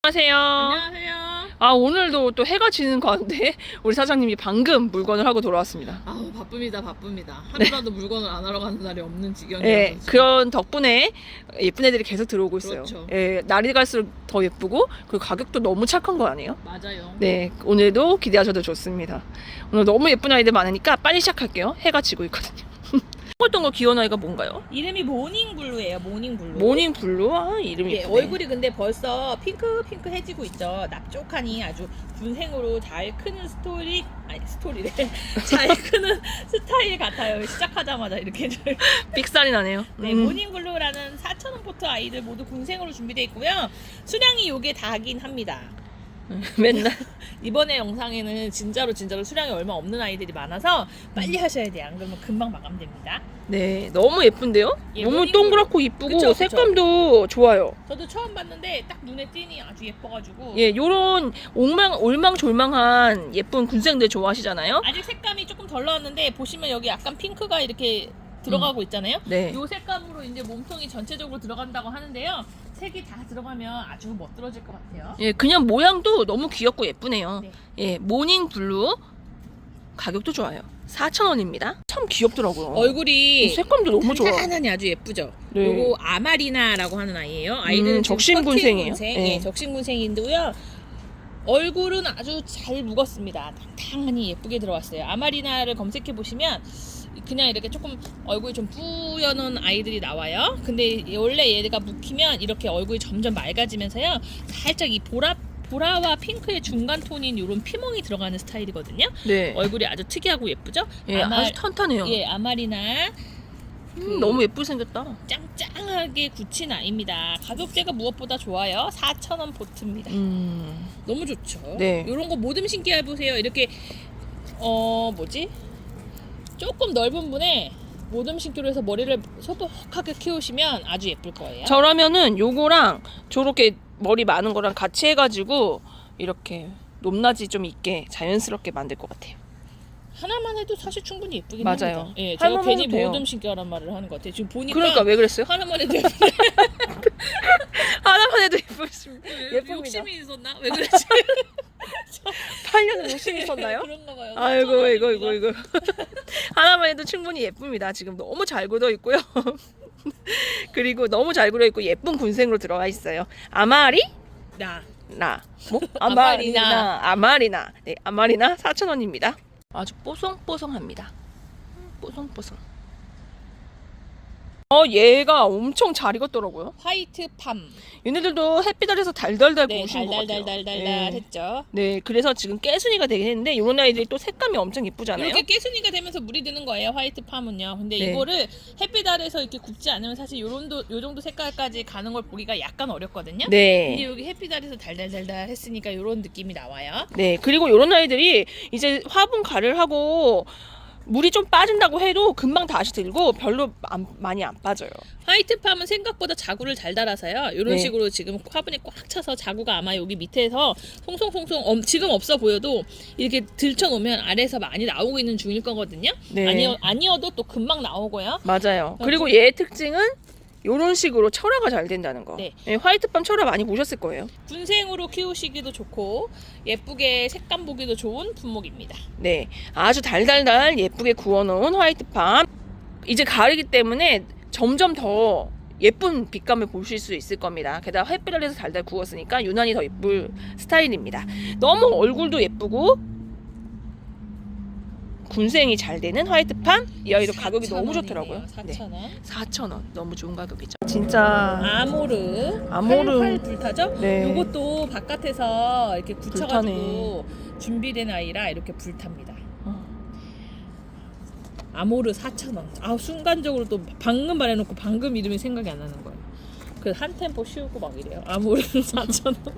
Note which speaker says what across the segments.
Speaker 1: 안녕하세요.
Speaker 2: 안녕하세요.
Speaker 1: 아, 오늘도 또 해가 지는 가운데 우리 사장님이 방금 물건을 하고 돌아왔습니다.
Speaker 2: 아우 바쁩니다. 하루라도 물건을 안 하러 가는 날이 없는 지경이라서.
Speaker 1: 네, 그런 덕분에 예쁜 애들이 계속 들어오고 있어요.
Speaker 2: 그렇죠.
Speaker 1: 예, 날이 갈수록 더 예쁘고 그리고 가격도 너무 착한 거 아니에요?
Speaker 2: 맞아요.
Speaker 1: 네, 오늘도 기대하셔도 좋습니다. 오늘 너무 예쁜 아이들 많으니까 빨리 시작할게요. 해가 지고 있거든요. 어떤 거 귀여운 아이가 뭔가요?
Speaker 2: 이름이 모닝블루예요. 모닝블루.
Speaker 1: 모닝블루? 아, 이름이
Speaker 2: 예,
Speaker 1: 예쁘네.
Speaker 2: 얼굴이 근데 벌써 핑크해지고 있죠. 납족하니 아주 군생으로 잘 크는 스토리래. 잘 크는 스타일 같아요. 시작하자마자 이렇게.
Speaker 1: 삑살이 나네요.
Speaker 2: 네, 모닝블루라는 4,000원 포트 아이들 모두 군생으로 준비되어 있고요. 수량이 요게 다긴 합니다.
Speaker 1: 맨날
Speaker 2: 이번에 영상에는 진짜로 수량이 얼마 없는 아이들이 많아서 빨리 하셔야 돼요. 안 그러면 금방 마감됩니다.
Speaker 1: 네, 너무 예쁜데요?
Speaker 2: 예,
Speaker 1: 너무
Speaker 2: 모닝블루.
Speaker 1: 동그랗고 이쁘고
Speaker 2: 그쵸, 그쵸.
Speaker 1: 색감도 좋아요.
Speaker 2: 저도 처음 봤는데 딱 눈에 띄니 아주 예뻐가지고.
Speaker 1: 예, 요런 올망졸망한 예쁜 군생들 좋아하시잖아요?
Speaker 2: 아직 색감이 조금 덜 나왔는데 보시면 여기 약간 핑크가 이렇게 들어가고 있잖아요.
Speaker 1: 네.
Speaker 2: 요 색감으로 이제 몸통이 전체적으로 들어간다고 하는데요. 색이 다 들어가면 아주 멋들어질 것 같아요.
Speaker 1: 예, 그냥 모양도 너무 귀엽고 예쁘네요.
Speaker 2: 네.
Speaker 1: 예, 모닝 블루 가격도 좋아요. 4,000원입니다. 참 귀엽더라고요.
Speaker 2: 얼굴이
Speaker 1: 색감도 너무 좋아.
Speaker 2: 단단하니 아주 예쁘죠.
Speaker 1: 네.
Speaker 2: 요거 아마리나라고 하는 아이예요. 아이들은 지금
Speaker 1: 적신군생이에요.
Speaker 2: 군생,
Speaker 1: 네.
Speaker 2: 예, 적신군생인데요. 얼굴은 아주 잘 묵었습니다. 당당하니 예쁘게 들어왔어요. 아마리나를 검색해 보시면 그냥 이렇게 조금 얼굴이 좀 뿌여놓은 아이들이 나와요. 근데 원래 얘가 묵히면 이렇게 얼굴이 점점 맑아지면서요. 살짝 이 보라와 핑크의 중간 톤인 이런 피멍이 들어가는 스타일이거든요.
Speaker 1: 네.
Speaker 2: 얼굴이 아주 특이하고 예쁘죠?
Speaker 1: 예, 아주 탄탄해요.
Speaker 2: 예, 아마리나
Speaker 1: 너무 예쁘게 생겼다.
Speaker 2: 짱짱하게 굳힌 아이입니다. 가격대가 무엇보다 좋아요. 4,000원 보트입니다. 너무 좋죠.
Speaker 1: 네.
Speaker 2: 이런 거 모듬 신기 해보세요. 이렇게 조금 넓은 분에 모듬 신기로 해서 머리를 소복하게 키우시면 아주 예쁠 거예요.
Speaker 1: 저라면은 요거랑 저렇게 머리 많은 거랑 같이 해가지고 이렇게 높낮이 좀 있게 자연스럽게 만들 것 같아요.
Speaker 2: 하나만 해도 사실 충분히 예쁘긴
Speaker 1: 맞아요.
Speaker 2: 합니다. 예, 제가
Speaker 1: 하나만
Speaker 2: 괜히
Speaker 1: 해도 돼요.
Speaker 2: 모듬 신기라는 말을 하는 것 같아요. 지금 보니까
Speaker 1: 그러니까 왜 그랬어요?
Speaker 2: 하나만 해도
Speaker 1: 하나만 해도 예쁩니다.
Speaker 2: 욕심이 있었나? 왜 그랬지?
Speaker 1: 8년은 욕심이 있었나요?
Speaker 2: 그런가 봐요.
Speaker 1: 아이고 이거 하나만 해도 충분히 예쁩니다. 지금 너무 잘 굳어 있고요. 그리고 너무 잘 굳어 있고 예쁜 군생으로 들어가 있어요. 아마리나 네, 아마리나 4,000원입니다. 아주 뽀송뽀송합니다. 뽀송뽀송. 얘가 엄청 잘 익었더라고요.
Speaker 2: 화이트 팜.
Speaker 1: 얘네들도 햇빛 아래서 달달달
Speaker 2: 네,
Speaker 1: 구우신 것 같아요.
Speaker 2: 달달달달달 했죠.
Speaker 1: 네, 그래서 지금 깨순이가 되긴 했는데 이런 아이들이 또 색감이 엄청 이쁘잖아요.
Speaker 2: 이렇게 깨순이가 되면서 물이 드는 거예요. 화이트 팜은요. 근데
Speaker 1: 네.
Speaker 2: 이거를 햇빛 아래서 이렇게 굽지 않으면 사실 요 정도 색깔까지 가는 걸 보기가 약간 어렵거든요. 근데
Speaker 1: 네.
Speaker 2: 여기 햇빛 아래서 달달달달 했으니까 요런 느낌이 나와요.
Speaker 1: 네, 그리고 이런 아이들이 이제 화분 가를 하고 물이 좀 빠진다고 해도 금방 다시 들고 별로 많이 안 빠져요.
Speaker 2: 화이트 팜은 생각보다 자구를 잘 달아서요. 이런
Speaker 1: 네.
Speaker 2: 식으로 지금 화분이 꽉 차서 자구가 아마 여기 밑에서 송송송송 지금 없어 보여도 이렇게 들쳐놓으면 아래에서 많이 나오고 있는 중일 거거든요.
Speaker 1: 네.
Speaker 2: 아니어도 또 금방 나오고요.
Speaker 1: 맞아요. 그리고 얘의 특징은 이런 식으로 철화가 잘 된다는 거.
Speaker 2: 네.
Speaker 1: 네, 화이트밤 철화 많이 보셨을 거예요.
Speaker 2: 군생으로 키우시기도 좋고 예쁘게 색감 보기도 좋은 품목입니다.
Speaker 1: 네, 아주 달달달 예쁘게 구워놓은 화이트밤. 이제 가을이기 때문에 점점 더 예쁜 빛감을 보실 수 있을 겁니다. 게다가 햇빛 아래서 달달 구웠으니까 유난히 더 예쁠 스타일입니다. 너무 얼굴도 예쁘고 군생이 잘 되는 화이트팜. 이 아이도 가격이 너무 좋더라고요.
Speaker 2: 4,000원.
Speaker 1: 네, 4,000원. 너무 좋은 가격이죠. 진짜
Speaker 2: 아모르.
Speaker 1: 아모르.
Speaker 2: 활 불타죠?
Speaker 1: 네.
Speaker 2: 요것도 바깥에서 이렇게 굳혀가지고
Speaker 1: 불타네.
Speaker 2: 준비된 아이라 이렇게 불탑니다. 아모르 4,000원. 아, 순간적으로 또 방금 말해놓고 방금 이름이 생각이 안 나는 거예요. 그 한 템포 씌우고 막 이래요. 아모르 4,000원.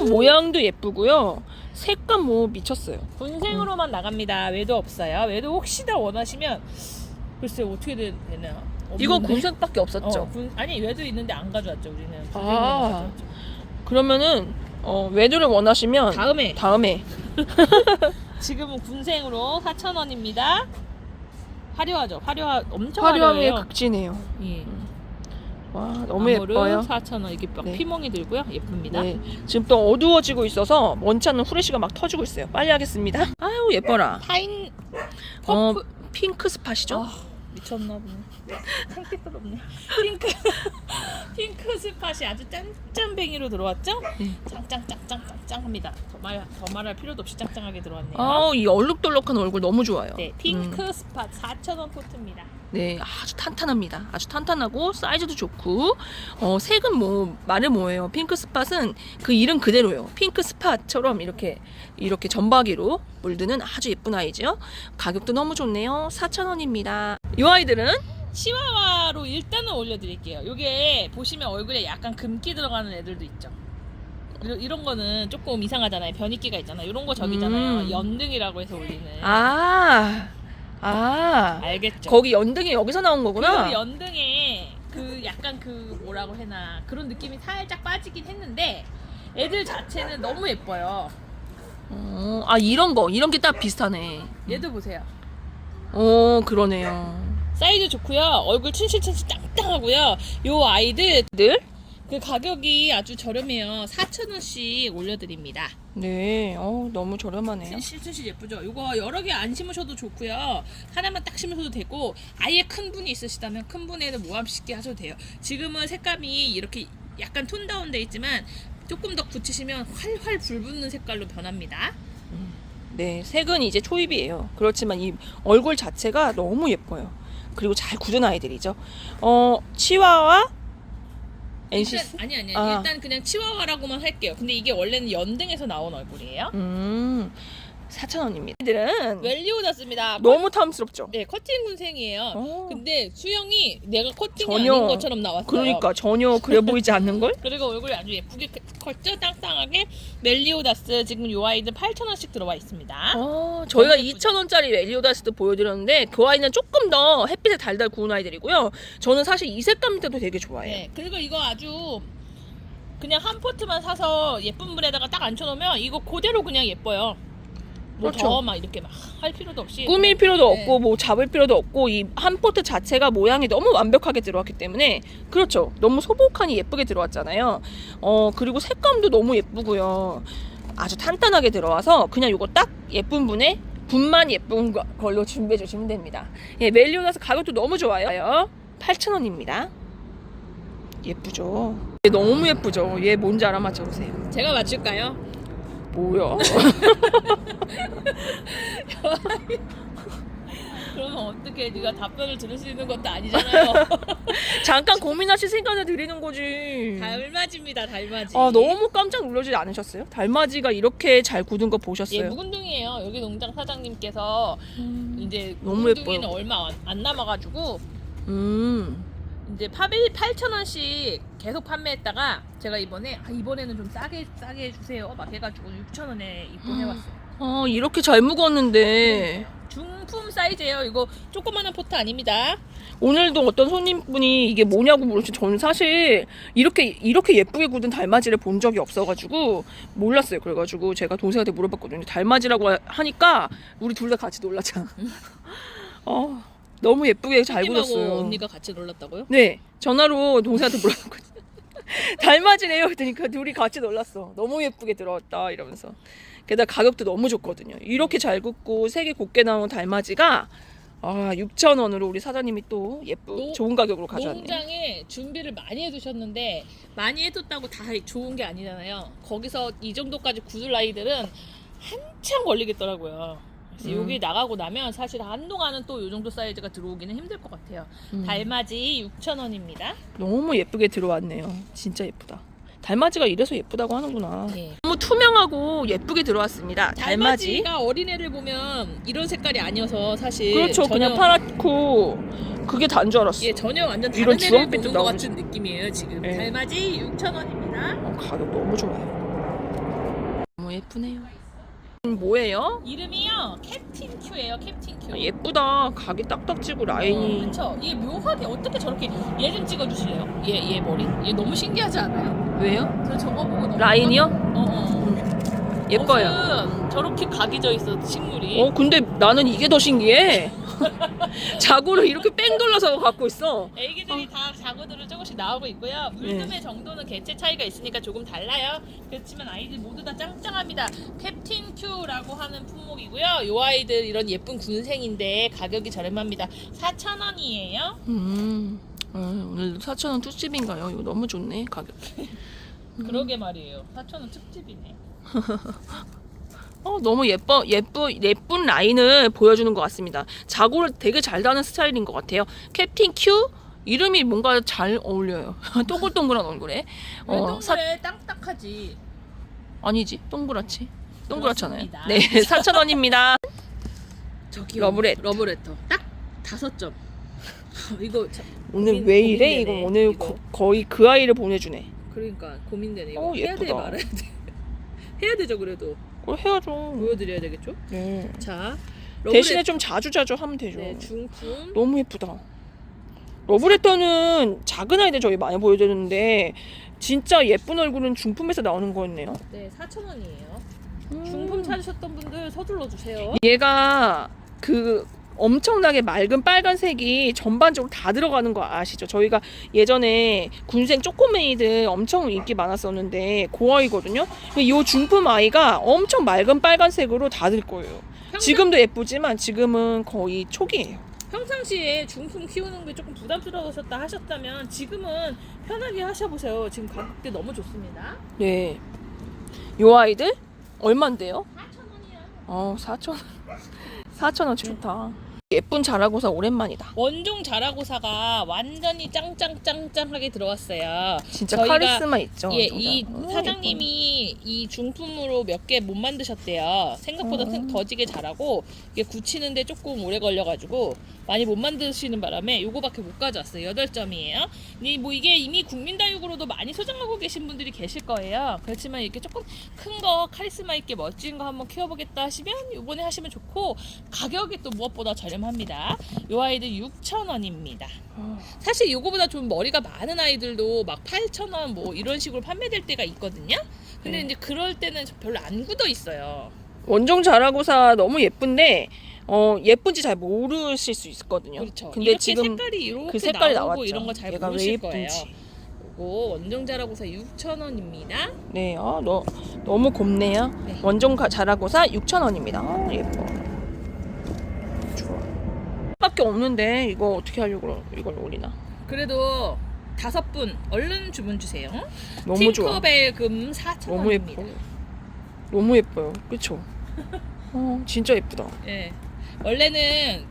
Speaker 1: 모양도 예쁘고요. 색감 뭐 미쳤어요.
Speaker 2: 군생으로만 나갑니다. 외도 없어요. 외도 혹시나 원하시면 글쎄요 어떻게 되나.
Speaker 1: 이거
Speaker 2: 없는데.
Speaker 1: 군생밖에 없었죠.
Speaker 2: 아니 외도 있는데 안 가져왔죠 우리는.
Speaker 1: 아. 그러면은 외도를 원하시면 다음에
Speaker 2: 지금은 군생으로 4,000원입니다. 화려하죠. 엄청
Speaker 1: 화려함의
Speaker 2: 화려해요.
Speaker 1: 극진이에요.
Speaker 2: 예.
Speaker 1: 와, 너무
Speaker 2: 아모르
Speaker 1: 예뻐요.
Speaker 2: 4,000원. 이게 막
Speaker 1: 네.
Speaker 2: 피멍이 들고요. 예쁩니다.
Speaker 1: 네. 지금 또 어두워지고 있어서 원치 않는 후레쉬가 막 터지고 있어요. 빨리 하겠습니다. 아유, 예뻐라.
Speaker 2: 타인
Speaker 1: 어,
Speaker 2: 퍼프
Speaker 1: 핑크 스팟이죠?
Speaker 2: 아, 미쳤나 보네. 창피스럽네. 핑크 스팟이 아주 짠짠뱅이로 들어왔죠?
Speaker 1: 네.
Speaker 2: 짱짱짱짱짱짱합니다. 더 말할 필요도 없이 짱짱하게 들어왔네요.
Speaker 1: 이 얼룩덜룩한 얼굴 너무 좋아요.
Speaker 2: 네, 핑크 스팟 4,000원 포트입니다.
Speaker 1: 네, 아주 탄탄합니다. 아주 탄탄하고 사이즈도 좋고 색은 뭐 말해 뭐예요. 핑크 스팟은 그 이름 그대로예요. 핑크 스팟처럼 이렇게 점박이로 물드는 아주 예쁜 아이죠. 가격도 너무 좋네요. 4,000원입니다. 이 아이들은
Speaker 2: 치와와로 일단은 올려드릴게요. 요게 보시면 얼굴에 약간 금기 들어가는 애들도 있죠. 이런 거는 조금 이상하잖아요. 변이끼가 있잖아요. 이런 거 저기잖아요. 연등이라고 해서 올리는. 알겠죠?
Speaker 1: 거기 연등이 여기서 나온
Speaker 2: 그
Speaker 1: 거구나.
Speaker 2: 연등에 그 약간 그 뭐라고 해나 그런 느낌이 살짝 빠지긴 했는데 애들 자체는 너무 예뻐요.
Speaker 1: 이런 게 딱 비슷하네.
Speaker 2: 얘도 보세요.
Speaker 1: 그러네요.
Speaker 2: 사이즈 좋고요. 얼굴 춘실춘실 땅땅하고요. 요 아이들 그 가격이 아주 저렴해요. 4,000원씩 올려드립니다.
Speaker 1: 네, 너무 저렴하네요.
Speaker 2: 춘실 예쁘죠? 이거 여러 개 안 심으셔도 좋고요. 하나만 딱 심으셔도 되고 아예 큰 분이 있으시다면 큰 분에는 모함 씻게 하셔도 돼요. 지금은 색감이 이렇게 약간 톤 다운 돼 있지만 조금 더 굳히시면 활활 불붙는 색깔로 변합니다.
Speaker 1: 네, 색은 이제 초입이에요. 그렇지만 이 얼굴 자체가 너무 예뻐요. 그리고 잘 굳은 아이들이죠. 치와와 NCC?
Speaker 2: 아니.
Speaker 1: 아.
Speaker 2: 일단 그냥 치와와라고만 할게요. 근데 이게 원래는 연등에서 나온 얼굴이에요.
Speaker 1: 4,000원입니다. 애들은
Speaker 2: 웰리오다스입니다.
Speaker 1: 너무 탐스럽죠?
Speaker 2: 네, 커팅 군생이에요. 근데 수영이 내가 커팅이
Speaker 1: 전혀,
Speaker 2: 아닌 것처럼 나왔어요.
Speaker 1: 그러니까 전혀 그래 보이지 않는걸?
Speaker 2: 그리고 얼굴이 아주 예쁘게 컸죠? 땅땅하게. 멜리오다스 지금 요 아이들 8,000원씩 들어와 있습니다.
Speaker 1: 저희가
Speaker 2: 너무 예쁘죠?
Speaker 1: 2,000원짜리 멜리오다스도 보여드렸는데 그 아이는 조금 더 햇빛에 달달 구운 아이들이고요. 저는 사실 이 색감도 되게 좋아해요.
Speaker 2: 네, 그리고 이거 아주 그냥 한 포트만 사서 예쁜 물에다가 딱 앉혀놓으면 이거 그대로 그냥 예뻐요. 뭐
Speaker 1: 그렇죠.
Speaker 2: 더 막 이렇게 막 할 필요도 없이
Speaker 1: 꾸밀 필요도
Speaker 2: 네.
Speaker 1: 없고 뭐 잡을 필요도 없고 이 한 포트 자체가 모양이 너무 완벽하게 들어왔기 때문에 그렇죠. 너무 소복하니 예쁘게 들어왔잖아요. 그리고 색감도 너무 예쁘고요. 아주 탄탄하게 들어와서 그냥 이거 딱 예쁜 분만 예쁜 걸로 준비해 주시면 됩니다. 예, 멜리오다스 가격도 너무 좋아요. 8,000원입니다. 예쁘죠? 얘 너무 예쁘죠? 얘 뭔지 알아 맞춰보세요.
Speaker 2: 제가 맞출까요?
Speaker 1: 뭐야?
Speaker 2: 그러면 어떻게 네가 답변을 들을 수 있는 것도 아니잖아요.
Speaker 1: 잠깐 고민하실 생각을 드리는 거지.
Speaker 2: 달맞이입니다. 달맞이.
Speaker 1: 너무 깜짝 놀라지 않으셨어요? 달맞이가 이렇게 잘 굳은 거 보셨어요?
Speaker 2: 예, 묵은둥이에요. 여기 농장 사장님께서 이제
Speaker 1: 너무
Speaker 2: 묵은둥이는
Speaker 1: 예뻐요.
Speaker 2: 얼마 안 남아가지고 이제 8,000원씩 계속 판매했다가 제가 이번에는 좀 싸게 해주세요 막 해가지고 6,000원에 입고해왔어요.
Speaker 1: 이렇게 잘 묵었는데
Speaker 2: 중품 사이즈예요. 이거 조그마한 포트 아닙니다.
Speaker 1: 오늘도 어떤 손님분이 이게 뭐냐고 물으시죠. 저는 사실 이렇게 예쁘게 굳은 달맞이를 본 적이 없어가지고 몰랐어요. 그래가지고 제가 동생한테 물어봤거든요. 달맞이라고 하니까 우리 둘 다 같이 놀랐잖아. 너무 예쁘게 잘
Speaker 2: 손님하고
Speaker 1: 굳었어요.
Speaker 2: 언니가 같이 놀랐다고요?
Speaker 1: 네, 전화로 동생한테 물어봤거든요. 달맞이래요. 그러니까 둘이 같이 놀랐어. 너무 예쁘게 들어왔다 이러면서. 게다가 가격도 너무 좋거든요. 이렇게 잘 굽고 색이 곱게 나온 달맞이가 6,000원으로 우리 사장님이 또 좋은 가격으로 가져왔네요.
Speaker 2: 농장에 준비를 많이 해두셨는데 많이 해뒀다고 다 좋은 게 아니잖아요. 거기서 이 정도까지 굳을 아이들은 한참 걸리겠더라고요. 그래서 여기 나가고 나면 사실 한동안은 또 이 정도 사이즈가 들어오기는 힘들 것 같아요. 달맞이 6,000원입니다.
Speaker 1: 너무 예쁘게 들어왔네요. 진짜 예쁘다. 달맞이가 이래서 예쁘다고 하는구나.
Speaker 2: 네.
Speaker 1: 너무 투명하고 예쁘게 들어왔습니다. 달맞이.
Speaker 2: 달맞이가 어린애를 보면 이런 색깔이 아니어서 사실
Speaker 1: 그렇죠. 그냥 파랗고 그게 단 줄 알았어.
Speaker 2: 예, 전혀 완전
Speaker 1: 이런
Speaker 2: 다른 애를
Speaker 1: 주황빛도
Speaker 2: 보는 것
Speaker 1: 나오지.
Speaker 2: 같은 느낌이에요 지금.
Speaker 1: 네.
Speaker 2: 달맞이 6,000원입니다.
Speaker 1: 가격 너무 좋아요. 너무 예쁘네요. 뭐예요?
Speaker 2: 이름이요 캡틴 큐예요. 캡틴 큐.
Speaker 1: 예쁘다. 각이 딱딱 지고 라인이.
Speaker 2: 그렇죠. 얘 묘하게 어떻게 저렇게 얘 좀 찍어주실래요? 얘 머리. 얘 너무 신기하지 않아요?
Speaker 1: 왜요?
Speaker 2: 저 저거 보고 너무
Speaker 1: 예뻐요.
Speaker 2: 옷은 저렇게 각이 져 있어 식물이.
Speaker 1: 근데 나는 이게 더 신기해. 자고를 이렇게 뺑 돌려서 갖고 있어.
Speaker 2: 애기들이 다 자구들을 조금씩 나오고 있고요. 물금의 정도는 개체 차이가 있으니까 조금 달라요. 그렇지만 아이들 모두 다 짱짱합니다. 캡틴 큐라고 하는 품목이고요. 요 아이들 이런 예쁜 군생인데 가격이 저렴합니다. 4,000원이에요.
Speaker 1: 오늘 4,000원 특집인가요? 이거 너무 좋네 가격.
Speaker 2: 그러게 말이에요. 4,000원 특집이네.
Speaker 1: 너무 예쁜 라인을 보여주는 것 같습니다. 자고를 되게 잘 다는 스타일인 것 같아요. 캡틴 큐 이름이 뭔가 잘 어울려요. 동글동글한 얼굴에.
Speaker 2: 왜 동그래? 땅딱하지.
Speaker 1: 아니지 동그랗지. 동그랗잖아요.
Speaker 2: 그렇습니다.
Speaker 1: 네 4,000원입니다.
Speaker 2: 저기
Speaker 1: 러브레터.
Speaker 2: 러브레터 딱 5점. 이거
Speaker 1: 오늘 왜 이래?
Speaker 2: 고민되네,
Speaker 1: 이거 오늘
Speaker 2: 이거.
Speaker 1: 거의 그 아이를 보내주네.
Speaker 2: 그러니까 고민되네. 이거 해야 돼
Speaker 1: 예쁘다.
Speaker 2: 말아야 돼. 해야 되죠 그래도.
Speaker 1: 그걸 해야죠.
Speaker 2: 보여드려야 되겠죠?
Speaker 1: 네.
Speaker 2: 자
Speaker 1: 대신에 좀 자주 하면 되죠.
Speaker 2: 네, 중품.
Speaker 1: 너무 예쁘다. 러브레터는 작은 아이들 저희 많이 보여드렸는데 진짜 예쁜 얼굴은 중품에서 나오는 거였네요.
Speaker 2: 네, 4,000원이에요. 중품 찾으셨던 분들 서둘러 주세요.
Speaker 1: 얘가 그 엄청나게 맑은 빨간색이 전반적으로 다 들어가는 거 아시죠? 저희가 예전에 군생 쪼꼬메이들 엄청 인기 많았었는데 그 아이거든요. 이 중품 아이가 엄청 맑은 빨간색으로 다 들 거예요. 지금도 예쁘지만 지금은 거의 초기예요.
Speaker 2: 평상시에 중품 키우는 게 조금 부담스러우셨다 하셨다면 지금은 편하게 하셔보세요. 지금 가격대 너무 좋습니다.
Speaker 1: 네. 요 아이들 얼만데요?
Speaker 2: 4,000원이요.
Speaker 1: 4,000원. 4,000원 좋다. 예쁜 자라고사 오랜만이다.
Speaker 2: 원종 자라고사가 완전히 짱짱짱짱하게 들어왔어요.
Speaker 1: 진짜
Speaker 2: 저희가-
Speaker 1: 카리스마 있죠.
Speaker 2: 예,
Speaker 1: 진짜.
Speaker 2: 이 사장님이 이 중품으로 몇 개 못 만드셨대요. 생각보다 더지게 잘하고 이게 굳히는데 조금 오래 걸려가지고 많이 못 만드시는 바람에 요거밖에 못 가져왔어요. 8점이에요. 근데 뭐 이게 이미 국민다육으로도 많이 소장하고 계신 분들이 계실 거예요. 그렇지만 이렇게 조금 큰 거 카리스마 있게 멋진 거 한번 키워보겠다 하시면 요번에 하시면 좋고 가격이 또 무엇보다 저렴합니다. 요 아이들 6,000원입니다. 사실 요거보다 좀 머리가 많은 아이들도 막 8,000원 뭐 이런 식으로 판매될 때가 있거든요. 근데
Speaker 1: 네.
Speaker 2: 이제 그럴 때는 별로 안 굳어 있어요.
Speaker 1: 원종 자라고사 너무 예쁜데 예쁜지 잘 모르실 수 있거든요.
Speaker 2: 그렇죠.
Speaker 1: 근데
Speaker 2: 이렇게
Speaker 1: 지금
Speaker 2: 색깔이 이렇게
Speaker 1: 그 색깔이
Speaker 2: 나오고
Speaker 1: 나왔죠.
Speaker 2: 이런 거 잘
Speaker 1: 얘가 왜
Speaker 2: 모르실 거예요.
Speaker 1: 예쁜지.
Speaker 2: 요거 원종 자라고사 6,000원입니다.
Speaker 1: 네, 너무 곱네요.
Speaker 2: 네.
Speaker 1: 원종 자라고사 6,000원입니다. 예뻐. 좋아. 밖에 없는데 이거 어떻게 하려고 이걸 올리나?
Speaker 2: 그래도 5분 얼른 주문 주세요.
Speaker 1: 너무 좋아.
Speaker 2: 팅커벨금 4,000원입니다.
Speaker 1: 너무 예뻐. 너무 예뻐요. 그쵸? 진짜 예쁘다.
Speaker 2: 예. 원래는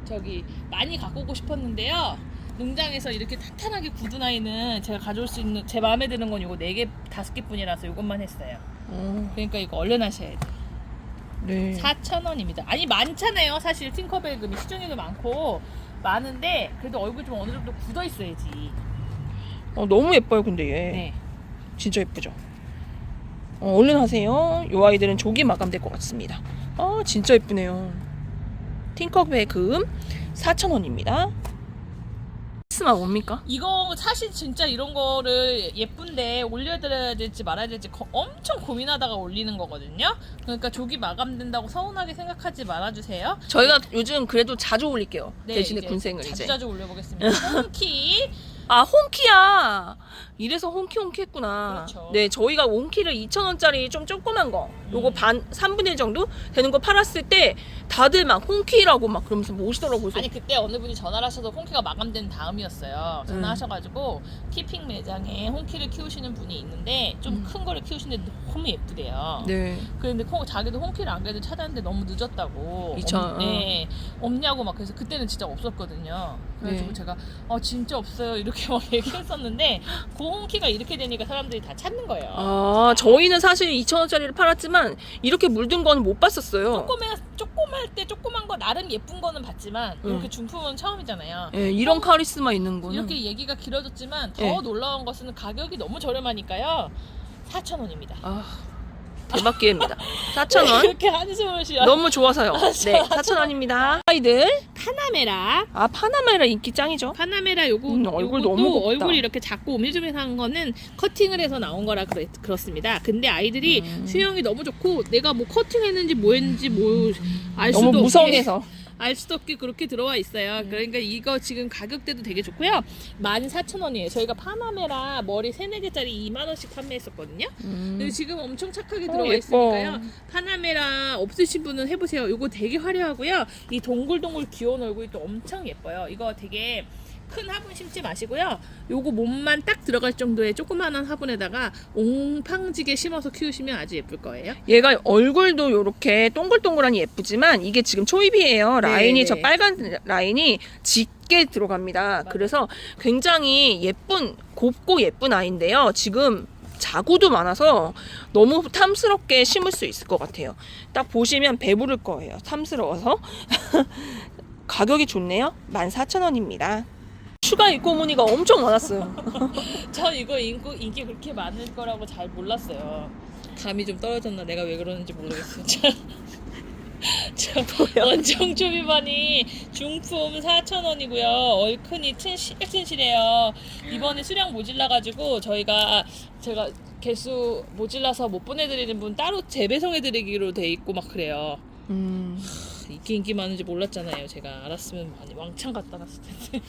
Speaker 2: 저기 많이 갖고 오고 싶었는데요. 농장에서 이렇게 탄탄하게 굳은 아이는 제가 가져올 수 있는 제 마음에 드는 건 요거 4개, 5개 뿐이라서 요것만 했어요. 그러니까 이거 얼른 하셔야 돼요.
Speaker 1: 네.
Speaker 2: 4,000원입니다. 아니 많잖아요. 사실 팅커벨금이 시중에도 많고 많은데 그래도 얼굴 좀 어느 정도 굳어 있어야지.
Speaker 1: 너무 예뻐요. 근데 얘
Speaker 2: 네.
Speaker 1: 진짜 예쁘죠? 얼른 하세요. 요 아이들은 조기 마감될 것 같습니다. 진짜 예쁘네요. 팅커벨금 4,000원입니다. 스마 뭡니까?
Speaker 2: 이거 사실 진짜 이런 거를 예쁜데 올려드려야 될지 말아야 될지 엄청 고민하다가 올리는 거거든요. 그러니까 조기 마감된다고 서운하게 생각하지 말아주세요.
Speaker 1: 저희가 요즘 그래도 자주 올릴게요.
Speaker 2: 네,
Speaker 1: 대신에
Speaker 2: 이제
Speaker 1: 군생을 이제.
Speaker 2: 자주 올려보겠습니다. 홈키
Speaker 1: 홈키야. 이래서 홈키 했구나.
Speaker 2: 그렇죠.
Speaker 1: 네, 저희가 홈키를 2,000원짜리 좀 조그만 거, 요거 3분의 1 정도 되는 거 팔았을 때 다들 막 홈키라고 막 그러면서 모시더라고요. 그래서
Speaker 2: 아니 그때 어느 분이 전화를 하셔서 홈키가 마감된 다음이었어요. 전화하셔가지고 키핑 매장에 홈키를 키우시는 분이 있는데 좀 큰 거를 키우시는데 너무 예쁘대요.
Speaker 1: 네.
Speaker 2: 그런데 자기도 홈키를 안 그래도 찾았는데 너무 늦었다고.
Speaker 1: 2,000원.
Speaker 2: 네, 없냐고 막 그래서 그때는 진짜 없었거든요. 그래가지고
Speaker 1: 네.
Speaker 2: 제가 진짜 없어요 이렇게 막 얘기했었는데 그 홈키가 이렇게 되니까 사람들이 다 찾는 거예요.
Speaker 1: 저희는 사실 2,000원짜리를 팔았지만 이렇게 물든 거는 못 봤었어요.
Speaker 2: 조그만 때 조그만 거 나름 예쁜 거는 봤지만 이렇게 중품은 처음이잖아요.
Speaker 1: 네, 이런 카리스마 있는 거는
Speaker 2: 이렇게 얘기가 길어졌지만 더
Speaker 1: 네.
Speaker 2: 놀라운 것은 가격이 너무 저렴하니까요. 4,000원입니다.
Speaker 1: 대박 기회입니다. 4,000원.
Speaker 2: 이렇게 한숨을 쉬어.
Speaker 1: 너무 좋아서요. 네, 4,000원입니다. 아이들.
Speaker 2: 파나메라.
Speaker 1: 파나메라 인기 짱이죠.
Speaker 2: 파나메라 요거
Speaker 1: 얼굴
Speaker 2: 요것도
Speaker 1: 너무 곱다.
Speaker 2: 얼굴이 이렇게 작고 오밀조밀한 거는 커팅을 해서 나온 거라 그렇습니다. 근데 아이들이 수영이 너무 좋고 내가 뭐 커팅했는지 뭐 했는지 뭐 알 수도
Speaker 1: 너무
Speaker 2: 없게
Speaker 1: 무성해서.
Speaker 2: 알 수도 없게 그렇게 들어와 있어요. 그러니까 이거 지금 가격대도 되게 좋고요. 14,000원이에요. 저희가 파나메라 머리 3, 4개짜리 2만원씩 판매했었거든요. 근데 지금 엄청 착하게 들어와
Speaker 1: 예뻐.
Speaker 2: 있으니까요. 파나메라 없으신 분은 해보세요. 이거 되게 화려하고요. 이 동글동글 귀여운 얼굴이 또 엄청 예뻐요. 이거 되게 큰 화분 심지 마시고요. 요거 몸만 딱 들어갈 정도의 조그마한 화분에다가 옹팡지게 심어서 키우시면 아주 예쁠 거예요.
Speaker 1: 얘가 얼굴도 이렇게 동글동글하니 예쁘지만 이게 지금 초입이에요. 라인이
Speaker 2: 네.
Speaker 1: 저 빨간 라인이 짙게 들어갑니다. 그래서 굉장히 예쁜 곱고 예쁜 아이인데요. 지금 자구도 많아서 너무 탐스럽게 심을 수 있을 것 같아요. 딱 보시면 배부를 거예요. 탐스러워서. 가격이 좋네요. 14,000원입니다. 추가 입고 문의가 엄청 많았어요.
Speaker 2: 전 이거 인기 그렇게 많을 거라고 잘 몰랐어요. 감이 좀 떨어졌나 내가 왜 그러는지 모르겠어요. 저 원정 초비반이 중품 4,000원이고요. 얼큰이 튼실튼실해요. 이번에 수량 모질라가지고 제가 개수 모질라서 못 보내드리는 분 따로 재배송해드리기로 돼 있고 막 그래요. 이렇게 인기 많은지 몰랐잖아요. 제가 알았으면 많이 왕창 갖다 놨을 텐데.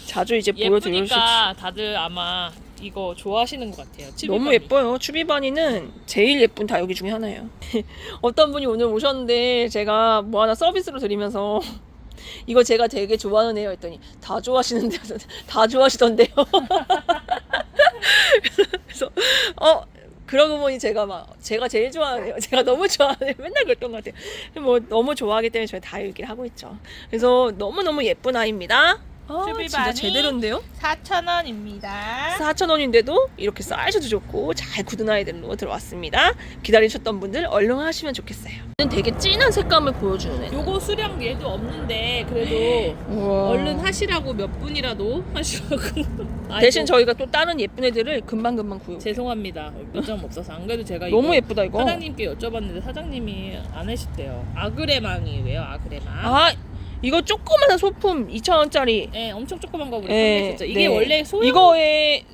Speaker 1: 자주 이제 보여드릴 수 있어요.
Speaker 2: 예쁘니까 다들 아마 이거 좋아하시는 것 같아요.
Speaker 1: 너무 예뻐요. 추비바니는 제일 예쁜 다육이 중에 하나예요. 어떤 분이 오늘 오셨는데 제가 뭐 하나 서비스로 드리면서 이거 제가 되게 좋아하는 애요 했더니 다 좋아하시는데요. 다 좋아하시던데요. 그래서 그러고 보니 제가 제일 좋아하네요. 제가 너무 좋아하네요. 맨날 그랬던 것 같아요. 뭐 너무 좋아하기 때문에 저희 다육이를 하고 있죠. 그래서 너무너무 예쁜 아이입니다. 진짜 제대로인데요?
Speaker 2: 4,000원입니다.
Speaker 1: 4,000원인데도 이렇게 사이즈도 좋고 잘 굳은 아이들로 들어왔습니다. 기다리셨던 분들 얼른 하시면 좋겠어요. 되게 진한 색감을 보여주는 애.
Speaker 2: 요거 수량 얘도 없는데 그래도
Speaker 1: 우와.
Speaker 2: 얼른 하시라고 몇 분이라도 하시라고.
Speaker 1: 대신
Speaker 2: 아이고,
Speaker 1: 저희가 또 다른 예쁜 애들을 금방금방 구해요.
Speaker 2: 죄송합니다. 몇 장 없어서 안 그래도 제가
Speaker 1: 너무
Speaker 2: 이거
Speaker 1: 예쁘다 이거.
Speaker 2: 사장님께 여쭤봤는데 사장님이 안 하시대요. 아그레망이에요. 아그레망.
Speaker 1: 아 이거 조그마한 소품 2,000원짜리.
Speaker 2: 네, 엄청 조그만 거 우리
Speaker 1: 네,
Speaker 2: 판매했었죠. 이게
Speaker 1: 네.
Speaker 2: 원래 소형
Speaker 1: 이거의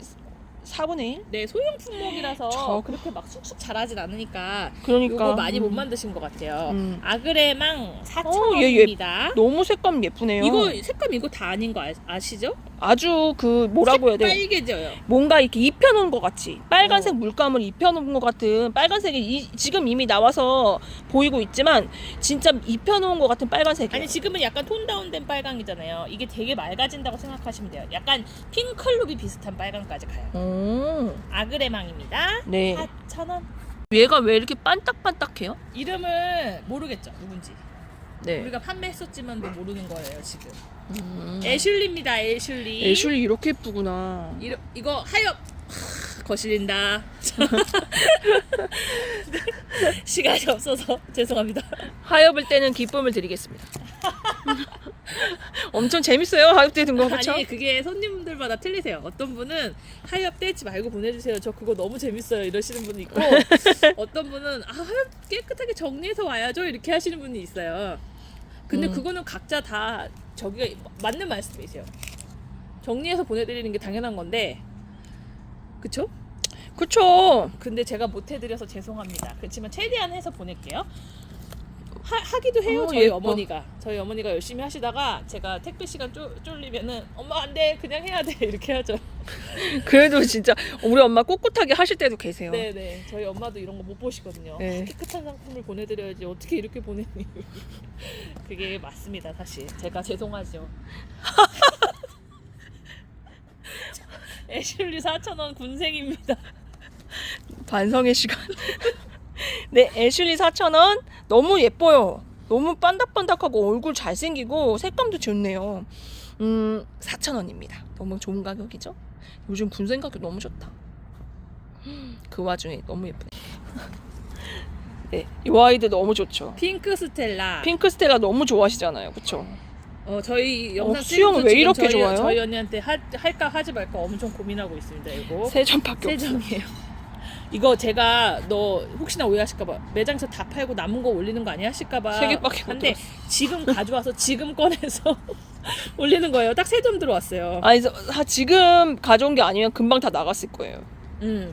Speaker 1: 4분의 1?
Speaker 2: 네, 소형 품목이라서
Speaker 1: 저-
Speaker 2: 그렇게 막 쑥쑥 자라진 않으니까
Speaker 1: 그러니까
Speaker 2: 요거 많이 못 만드신 것 같아요. 아그레망
Speaker 1: 얘
Speaker 2: 4,000원입니다.
Speaker 1: 너무 색감 예쁘네요.
Speaker 2: 이거 색감 이거 다 아닌 거 아시죠?
Speaker 1: 아주 그 뭐라고 해야 돼?
Speaker 2: 빨개져요.
Speaker 1: 뭔가 이렇게 입혀놓은 것 같이 빨간색 물감을 입혀놓은 것 같은 빨간색이 지금 이미 나와서 보이고 있지만 진짜 입혀놓은 것 같은 빨간색이에요.
Speaker 2: 아니 지금은 약간 톤 다운된 빨강이잖아요. 이게 되게 맑아진다고 생각하시면 돼요. 약간 핑클룩이 비슷한 빨강까지 가요. 아그레망입니다.
Speaker 1: 네.
Speaker 2: 4,000원.
Speaker 1: 얘가 왜 이렇게 반딱반딱해요?
Speaker 2: 이름을 모르겠죠 누군지.
Speaker 1: 네.
Speaker 2: 우리가 판매했었지만 뭐 모르는 거예요 지금. 애슐리입니다. 애슐리.
Speaker 1: 애슐리 이렇게 예쁘구나.
Speaker 2: 이거 하엽 거실린다. 시간이 없어서 죄송합니다.
Speaker 1: 하엽을 때는 기쁨을 드리겠습니다. 엄청 재밌어요. 하엽 때 든 거 그렇죠?
Speaker 2: 아니 그게 손님들마다 틀리세요. 어떤 분은 하엽 떼지 말고 보내주세요. 저 그거 너무 재밌어요 이러시는 분이 있고 어떤 분은 하엽 깨끗하게 정리해서 와야죠 이렇게 하시는 분이 있어요. 근데 그거는 각자 다 저기가 맞는 말씀이세요. 정리해서 보내드리는 게 당연한 건데 그쵸?
Speaker 1: 그쵸.
Speaker 2: 근데 제가 못 해드려서 죄송합니다. 그렇지만 최대한 해서 보낼게요. 하기도 해요. 저희
Speaker 1: 예뻐.
Speaker 2: 어머니가 열심히 하시다가 제가 택배 시간 쫄리면은 엄마 안 돼 그냥 해야 돼 이렇게 하죠.
Speaker 1: 그래도 진짜 우리 엄마 꿋꿋하게 하실 때도 계세요.
Speaker 2: 네네 저희 엄마도 이런 거 못 보시거든요.
Speaker 1: 네.
Speaker 2: 깨끗한 상품을 보내드려야지 어떻게 이렇게 보내니. 그게 맞습니다. 사실 제가 죄송하죠. 애슐리 4,000원 군생입니다.
Speaker 1: 반성의 시간. 네, 애슐리 4,000원. 너무 예뻐요. 너무 반짝반짝하고 얼굴 잘생기고 색감도 좋네요. 4,000원입니다. 너무 좋은 가격이죠? 요즘 군생 가격 너무 좋다. 그 와중에 너무 예쁘네. 네, 이 아이들 너무 좋죠.
Speaker 2: 핑크 스텔라.
Speaker 1: 핑크 스텔라 너무 좋아하시잖아요. 그쵸?
Speaker 2: 저희 영상
Speaker 1: 수영
Speaker 2: 찍으면서
Speaker 1: 왜
Speaker 2: 지금
Speaker 1: 이렇게 좋아요?
Speaker 2: 저희 언니한테 할까 하지 말까 엄청 고민하고 있습니다. 이거
Speaker 1: 세점밖에 없어.
Speaker 2: 세정이에요. 이거 제가 너 혹시나 오해하실까봐 매장에서 다 팔고 남은 거 올리는 거 아니야 하실까봐
Speaker 1: 세 개밖에 못
Speaker 2: 한데
Speaker 1: 들었어.
Speaker 2: 지금 가져와서 지금 꺼내서 올리는 거예요. 딱 3점 들어왔어요.
Speaker 1: 아니, 지금 가져온 게 아니면 금방 다 나갔을 거예요.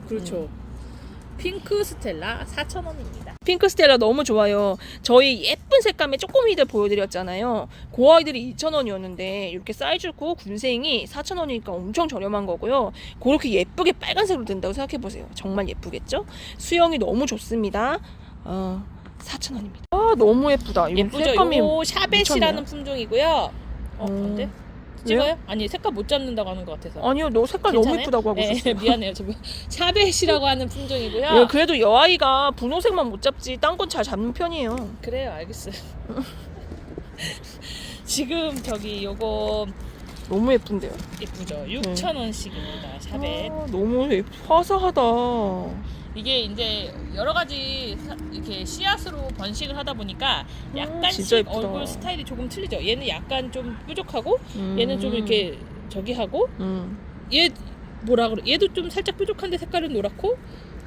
Speaker 2: 그렇죠. 핑크 스텔라 4,000원입니다.
Speaker 1: 핑크 스텔라 너무 좋아요. 저희 예쁜 색감의 쪼꼬미들 보여드렸잖아요. 그 아이들이 2,000원이었는데 이렇게 사이즈고 군생이 4,000원이니까 엄청 저렴한 거고요. 그렇게 예쁘게 빨간색으로 된다고 생각해보세요. 정말 예쁘겠죠? 수영이 너무 좋습니다. 4,000원입니다. 아 너무 예쁘다. 이거
Speaker 2: 예쁘죠?
Speaker 1: 색감이
Speaker 2: 이거 샤벳이라는
Speaker 1: 미쳤네요.
Speaker 2: 품종이고요. 근데 찍어요?
Speaker 1: 왜요?
Speaker 2: 아니 색깔 못 잡는다고 하는 것 같아서.
Speaker 1: 아니요, 너 색깔
Speaker 2: 괜찮아요?
Speaker 1: 너무 예쁘다고 하고
Speaker 2: 네,
Speaker 1: 있었어요.
Speaker 2: 미안해요. 저 샤벳이라고 하는 품종이고요.
Speaker 1: 예, 그래도 여아이가 분홍색만 못 잡지 딴 건 잘 잡는 편이에요.
Speaker 2: 그래요, 알겠어요. 지금 저기 요거
Speaker 1: 너무 예쁜데요.
Speaker 2: 예쁘죠? 6,000원씩입니다. 샤벳.
Speaker 1: 너무 화사하다.
Speaker 2: 이게 이제 여러 가지 이렇게 씨앗으로 번식을 하다 보니까
Speaker 1: 진짜
Speaker 2: 약간씩
Speaker 1: 예쁘다.
Speaker 2: 얼굴 스타일이 조금 틀리죠. 얘는 약간 좀 뾰족하고 얘는 좀
Speaker 1: 음.
Speaker 2: 이렇게 저기 하고 얘 뭐라 그래? 얘도 좀 살짝 뾰족한데 색깔은 노랗고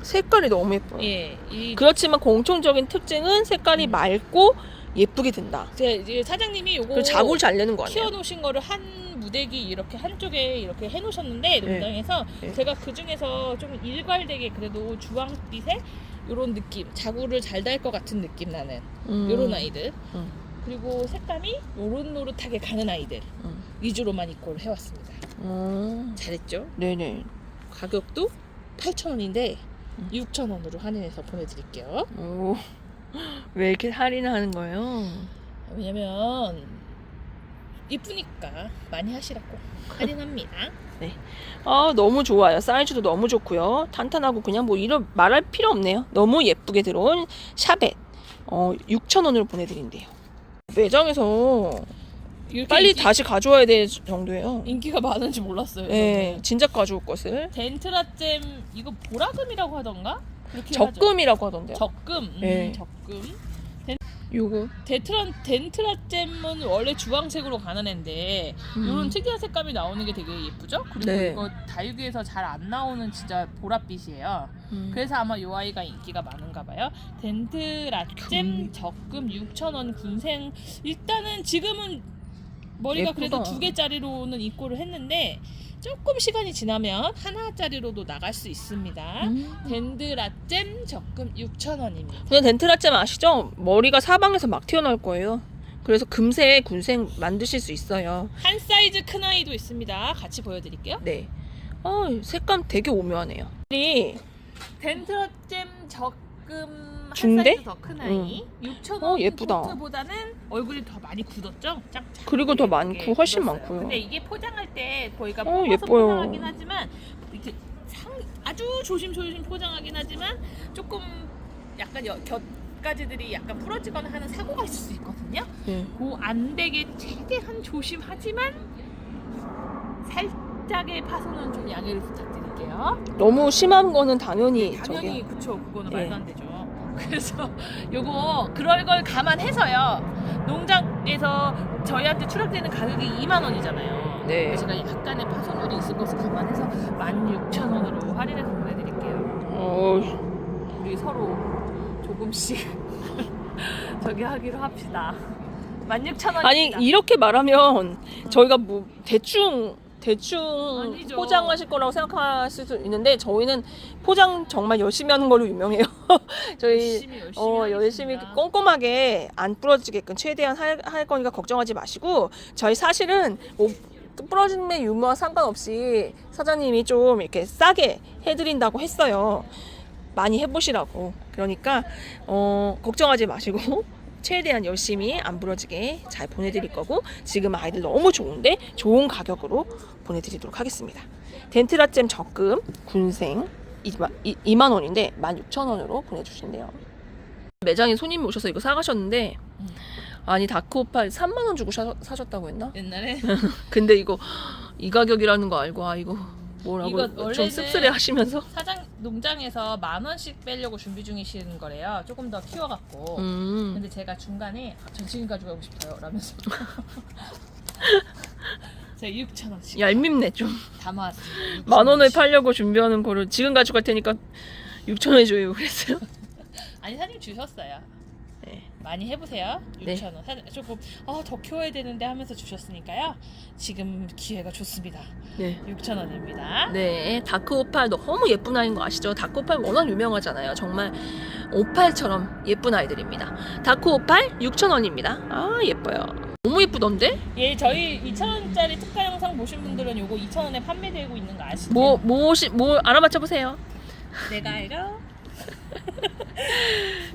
Speaker 1: 색깔이 너무 예뻐요.
Speaker 2: 예,
Speaker 1: 그렇지만 공통적인 특징은 색깔이 맑고 예쁘게 된다.
Speaker 2: 이제 사장님이 요거
Speaker 1: 그리고 자국을 잘 내는 거 아니에요?
Speaker 2: 키워놓으신 거를 한 무대기 이렇게 한쪽에 이렇게 해놓으셨는데 농장에서
Speaker 1: 네.
Speaker 2: 제가 그 중에서 좀 일괄되게 그래도 주황빛의 요런 느낌 자구를 잘 달 것 같은 느낌 나는 요런 아이들 그리고 색감이 노릇노릇하게 가는 아이들 위주로만 입고를 해왔습니다. 잘했죠?
Speaker 1: 네네.
Speaker 2: 가격도 8,000원인데 6,000원으로 할인해서 보내드릴게요.
Speaker 1: 오, 왜 이렇게 할인하는 거예요?
Speaker 2: 왜냐면 이쁘니까 많이 하시라고 할인합니다.
Speaker 1: 네. 너무 좋아요. 사이즈도 너무 좋고요. 탄탄하고 그냥 뭐 이런 말할 필요 없네요. 너무 예쁘게 들어온 샤벳 6,000원으로 보내드린대요. 매장에서
Speaker 2: 이렇게
Speaker 1: 빨리 다시 가져와야 될 정도예요.
Speaker 2: 인기가 많은지 몰랐어요.
Speaker 1: 네,
Speaker 2: 저는.
Speaker 1: 진작 가져올 것을.
Speaker 2: 덴트라잼 이거 보라금이라고 하던가? 그렇게
Speaker 1: 적금이라고 하던데요.
Speaker 2: 적금.
Speaker 1: 네.
Speaker 2: 적금.
Speaker 1: 요거.
Speaker 2: 덴트라잼은 원래 주황색으로 가는 앤데 이런 특이한 색감이 나오는 게 되게 예쁘죠? 그리고
Speaker 1: 네.
Speaker 2: 이거 다육이에서 잘 안 나오는 진짜 보랏빛이에요. 그래서 아마 이 아이가 인기가 많은가 봐요. 덴트라잼 적금 6,000원 군생. 일단은 지금은 머리가
Speaker 1: 예쁘다.
Speaker 2: 그래도 2개짜리로는 입고를 했는데 조금 시간이 지나면 하나짜리로도 나갈 수 있습니다. 덴트라잼 적금 6,000원입니다.
Speaker 1: 그냥 덴트라잼 아시죠? 머리가 사방에서 막 튀어나올 거예요. 그래서 금세 군생 만드실 수 있어요.
Speaker 2: 한 사이즈 큰 아이도 있습니다. 같이 보여드릴게요.
Speaker 1: 네. 색감 되게 오묘하네요. 이
Speaker 2: 덴트라잼 적금
Speaker 1: 중대?
Speaker 2: 한 사이즈 더 큰 아이. 6,000원
Speaker 1: 예쁘다.
Speaker 2: 보다는 얼굴이 더 많이 굳었죠? 짱짱.
Speaker 1: 그리고 더 많고
Speaker 2: 예쁘게
Speaker 1: 훨씬
Speaker 2: 굳었어요.
Speaker 1: 많고요.
Speaker 2: 근데 이게 포장할 때 저희가 뽑아서
Speaker 1: 예뻐요.
Speaker 2: 포장하긴 하지만 이렇게 아주 조심조심 포장하긴 하지만 조금 약간 곁가지들이 약간 부러지거나 하는 사고가 있을 수 있거든요.
Speaker 1: 네.
Speaker 2: 그 안 되게 최대한 조심하지만 살짝의 파손은 좀 양해를 부탁드릴게요.
Speaker 1: 너무 심한 거는 당연히
Speaker 2: 당연히
Speaker 1: 저기요.
Speaker 2: 그쵸, 그거는
Speaker 1: 예.
Speaker 2: 말도 안 되죠. 그래서 요거 그럴 걸 감안해서요. 농장에서 저희한테 추락되는 가격이 2만 원이잖아요.
Speaker 1: 네.
Speaker 2: 제가 약간의 파손율이 있을 것을 감안해서 16,000원으로 할인해서 보내드릴게요. 우리 서로 조금씩 저기 하기로 합시다. 16,000원입니다.
Speaker 1: 아니 이렇게 말하면 저희가 뭐 대충
Speaker 2: 아니죠.
Speaker 1: 포장하실 거라고 생각하실 수 있는데 저희는 포장 정말 열심히 하는 걸로 유명해요. 저희 열심히
Speaker 2: 하겠습니다.
Speaker 1: 꼼꼼하게 안 부러지게끔 최대한 할 거니까 걱정하지 마시고 저희 사실은 뭐 부러짐의 유무와 상관없이 사장님이 좀 이렇게 싸게 해드린다고 했어요. 많이 해보시라고. 그러니까 걱정하지 마시고 최대한 열심히 안 부러지게 잘 보내드릴 거고 지금 아이들 너무 좋은데 좋은 가격으로 보내드리도록 하겠습니다. 덴트라잼 적금 군생 2만 원인데 16,000원으로 보내주신대요. 매장에 손님이 오셔서 이거 사가셨는데 아니 다크오팔 3만 원 주고 사셨다고 했나?
Speaker 2: 옛날에
Speaker 1: 근데 이거 이 가격이라는 거 알고 이거 뭐라고
Speaker 2: 이거
Speaker 1: 좀
Speaker 2: 원래는
Speaker 1: 씁쓸해 하시면서
Speaker 2: 사장 농장에서 10,000원씩 빼려고 준비 중이시는 거래요. 조금 더 키워갖고. 근데 제가 중간에 전시금 가져가고 싶어요 라면서 제가 6,000원씩
Speaker 1: 얄밉네 좀.
Speaker 2: 담아왔습니다.
Speaker 1: 10,000원에 팔려고 준비하는 거를 지금 가져갈 테니까 6,000원에 줘요 그랬어요.
Speaker 2: 아니 사장님 주셨어요.
Speaker 1: 네.
Speaker 2: 많이 해보세요.
Speaker 1: 네.
Speaker 2: 6,000원. 조금 더 키워야 되는데 하면서 주셨으니까요. 지금 기회가 좋습니다.
Speaker 1: 네.
Speaker 2: 6,000원입니다.
Speaker 1: 네, 다크 오팔 너무 예쁜 아이인 거 아시죠? 다크 오팔 워낙 유명하잖아요. 정말 오팔처럼 예쁜 아이들입니다. 다크 오팔 6,000원입니다. 아, 예뻐요. 너무 예쁘던데?
Speaker 2: 예, 저희 2,000원짜리 특가 영상 보신 분들은 요거 2,000원에 판매되고 있는 거 아시죠?
Speaker 1: 뭐 알아맞혀 보세요.
Speaker 2: 내가 알아?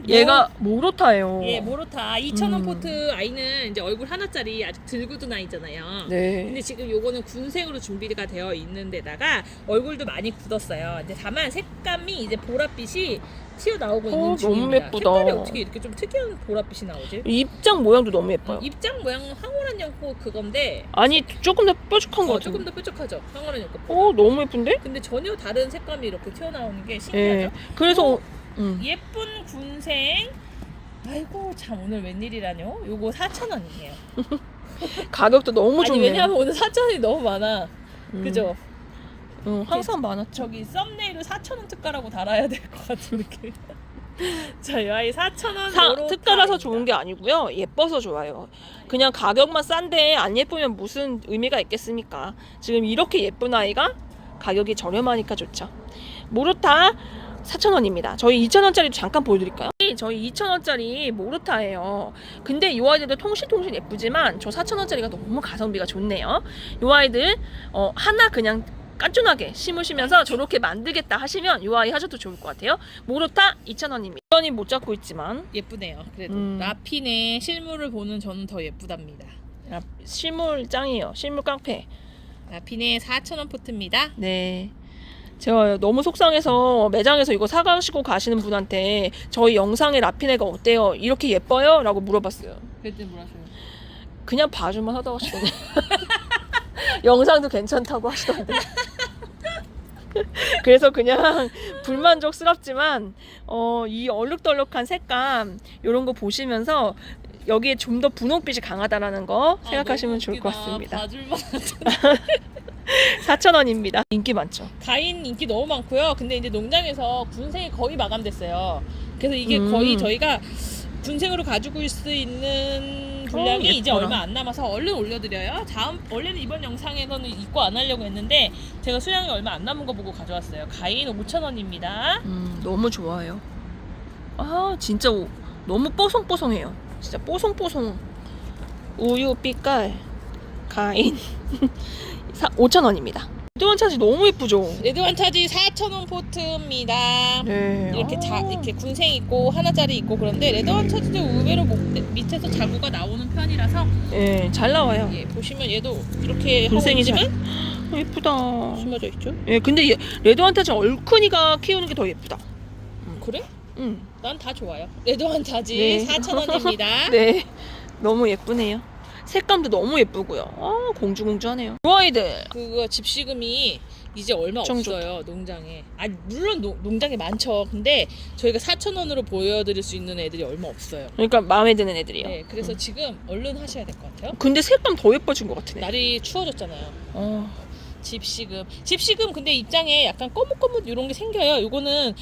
Speaker 1: 얘가 모로타예요.
Speaker 2: 예, 모로타 2,000원
Speaker 1: 음.
Speaker 2: 포트 아이는 이제 얼굴 하나짜리 아직 들고둔 아이잖아요.
Speaker 1: 네.
Speaker 2: 근데 지금 요거는 군생으로 준비가 되어 있는 데다가 얼굴도 많이 굳었어요. 이제 다만 색감이 이제 보랏빛이 튀어나오고 있는
Speaker 1: 너무
Speaker 2: 중입니다.
Speaker 1: 예쁘다.
Speaker 2: 색깔이 어떻게 이렇게 좀 특이한 보랏빛이 나오지?
Speaker 1: 입장 모양도 너무 예뻐요.
Speaker 2: 입장 모양 황홀한 연꽃 그건데
Speaker 1: 아니, 조금 더 뾰족한 거 같아요.
Speaker 2: 조금 더 뾰족하죠. 황홀한 연꽃.
Speaker 1: 너무 예쁜데?
Speaker 2: 근데 전혀 다른 색감이 이렇게 튀어나오는 게
Speaker 1: 예.
Speaker 2: 신기하죠?
Speaker 1: 그래서
Speaker 2: 예쁜 군생. 아이고 참 오늘 웬일이라뇨? 요거 4,000원이에요.
Speaker 1: 가격도 너무
Speaker 2: 아니
Speaker 1: 좋네.
Speaker 2: 왜냐면 오늘 4,000원이 너무 많아. 그죠?
Speaker 1: 항상 많았죠.
Speaker 2: 저기 썸네일을 4,000원 특가라고 달아야 될 것 같은 느낌. 자, 이 아이 4,000원
Speaker 1: 특가라서 좋은 게 아니고요. 예뻐서 좋아요. 그냥 가격만 싼데 안 예쁘면 무슨 의미가 있겠습니까? 지금 이렇게 예쁜 아이가 가격이 저렴하니까 좋죠. 모르타 4,000원입니다. 저희 2,000원짜리도 잠깐 보여드릴까요? 저희 2,000원짜리 모르타예요. 근데 이 아이들도 통실통실 예쁘지만 저 4,000원짜리가 너무 가성비가 좋네요. 이 아이들 하나 그냥 깐쫀하게 심으시면서 저렇게 만들겠다 하시면 이 아이 하셔도 좋을 것 같아요. 모르타 2,000원입니다. 여전히 못 잡고 있지만
Speaker 2: 예쁘네요. 그래도 라핀의 실물을 보는 저는 더 예쁘답니다.
Speaker 1: 실물 짱이에요. 실물 깡패.
Speaker 2: 라핀의 4,000원 포트입니다.
Speaker 1: 네. 제가 너무 속상해서 매장에서 이거 사가시고 가시는 분한테 저희 영상의 라피네가 어때요? 이렇게 예뻐요? 라고 물어봤어요.
Speaker 2: 그때 뭐라셔요?
Speaker 1: 그냥 봐주면 하다고 하시던데. 영상도 괜찮다고 하시던데. 그래서 그냥 불만족스럽지만 이 얼룩덜룩한 색감 이런 거 보시면서 여기에 좀 더 분홍빛이 강하다라는 거 생각하시면 좋을 것 같습니다.
Speaker 2: 봐줄만
Speaker 1: 4,000원입니다. 인기 많죠.
Speaker 2: 가인 인기 너무 많고요. 근데 이제 농장에서 군생이 거의 마감됐어요. 그래서 이게 거의 저희가 군생으로 가지고 올 수 있는 분량이 이제
Speaker 1: 예뻐라.
Speaker 2: 얼마 안 남아서 얼른 올려드려요. 원래는 이번 영상에서는 입고 안 하려고 했는데 제가 수량이 얼마 안 남은 거 보고 가져왔어요. 가인 5,000원입니다.
Speaker 1: 너무 좋아요. 아, 진짜 너무 뽀송뽀송해요. 진짜 뽀송뽀송. 우유 빛깔 가인 5,000원입니다. 레드원 차지 너무 예쁘죠?
Speaker 2: 레드완 차지 4,000원 포트입니다.
Speaker 1: 네.
Speaker 2: 이렇게 군생 있고 하나짜리 있고 그런데 레드완 차지도 의외로 밑에서 자구가 나오는 편이라서
Speaker 1: 예, 잘 나와요.
Speaker 2: 예, 보시면 얘도 이렇게
Speaker 1: 군생이
Speaker 2: 하고
Speaker 1: 잘.
Speaker 2: 있지만
Speaker 1: 예쁘다.
Speaker 2: 심어져 있죠.
Speaker 1: 예, 근데 레드원 차지 얼큰이가 키우는 게 더 예쁘다.
Speaker 2: 그래?
Speaker 1: 응.
Speaker 2: 난 다 좋아요. 레드완 차지
Speaker 1: 네.
Speaker 2: 4,000원입니다.
Speaker 1: 네. 너무 예쁘네요. 색감도 너무 예쁘고요. 공주공주하네요. 이 아이들.
Speaker 2: 그거 집시금이 이제 얼마
Speaker 1: 엄청
Speaker 2: 없어요. 농장에. 아니 물론 농장에 많죠. 근데 저희가 4,000원으로 보여드릴 수 있는 애들이 얼마 없어요.
Speaker 1: 그러니까 마음에 드는 애들이요.
Speaker 2: 네, 그래서 지금 얼른 하셔야 될 것 같아요.
Speaker 1: 근데 색감 더 예뻐진 것 같으네.
Speaker 2: 날이 추워졌잖아요. 집시금 근데 입장에 약간 거뭇거뭇 이런 게 생겨요. 이거는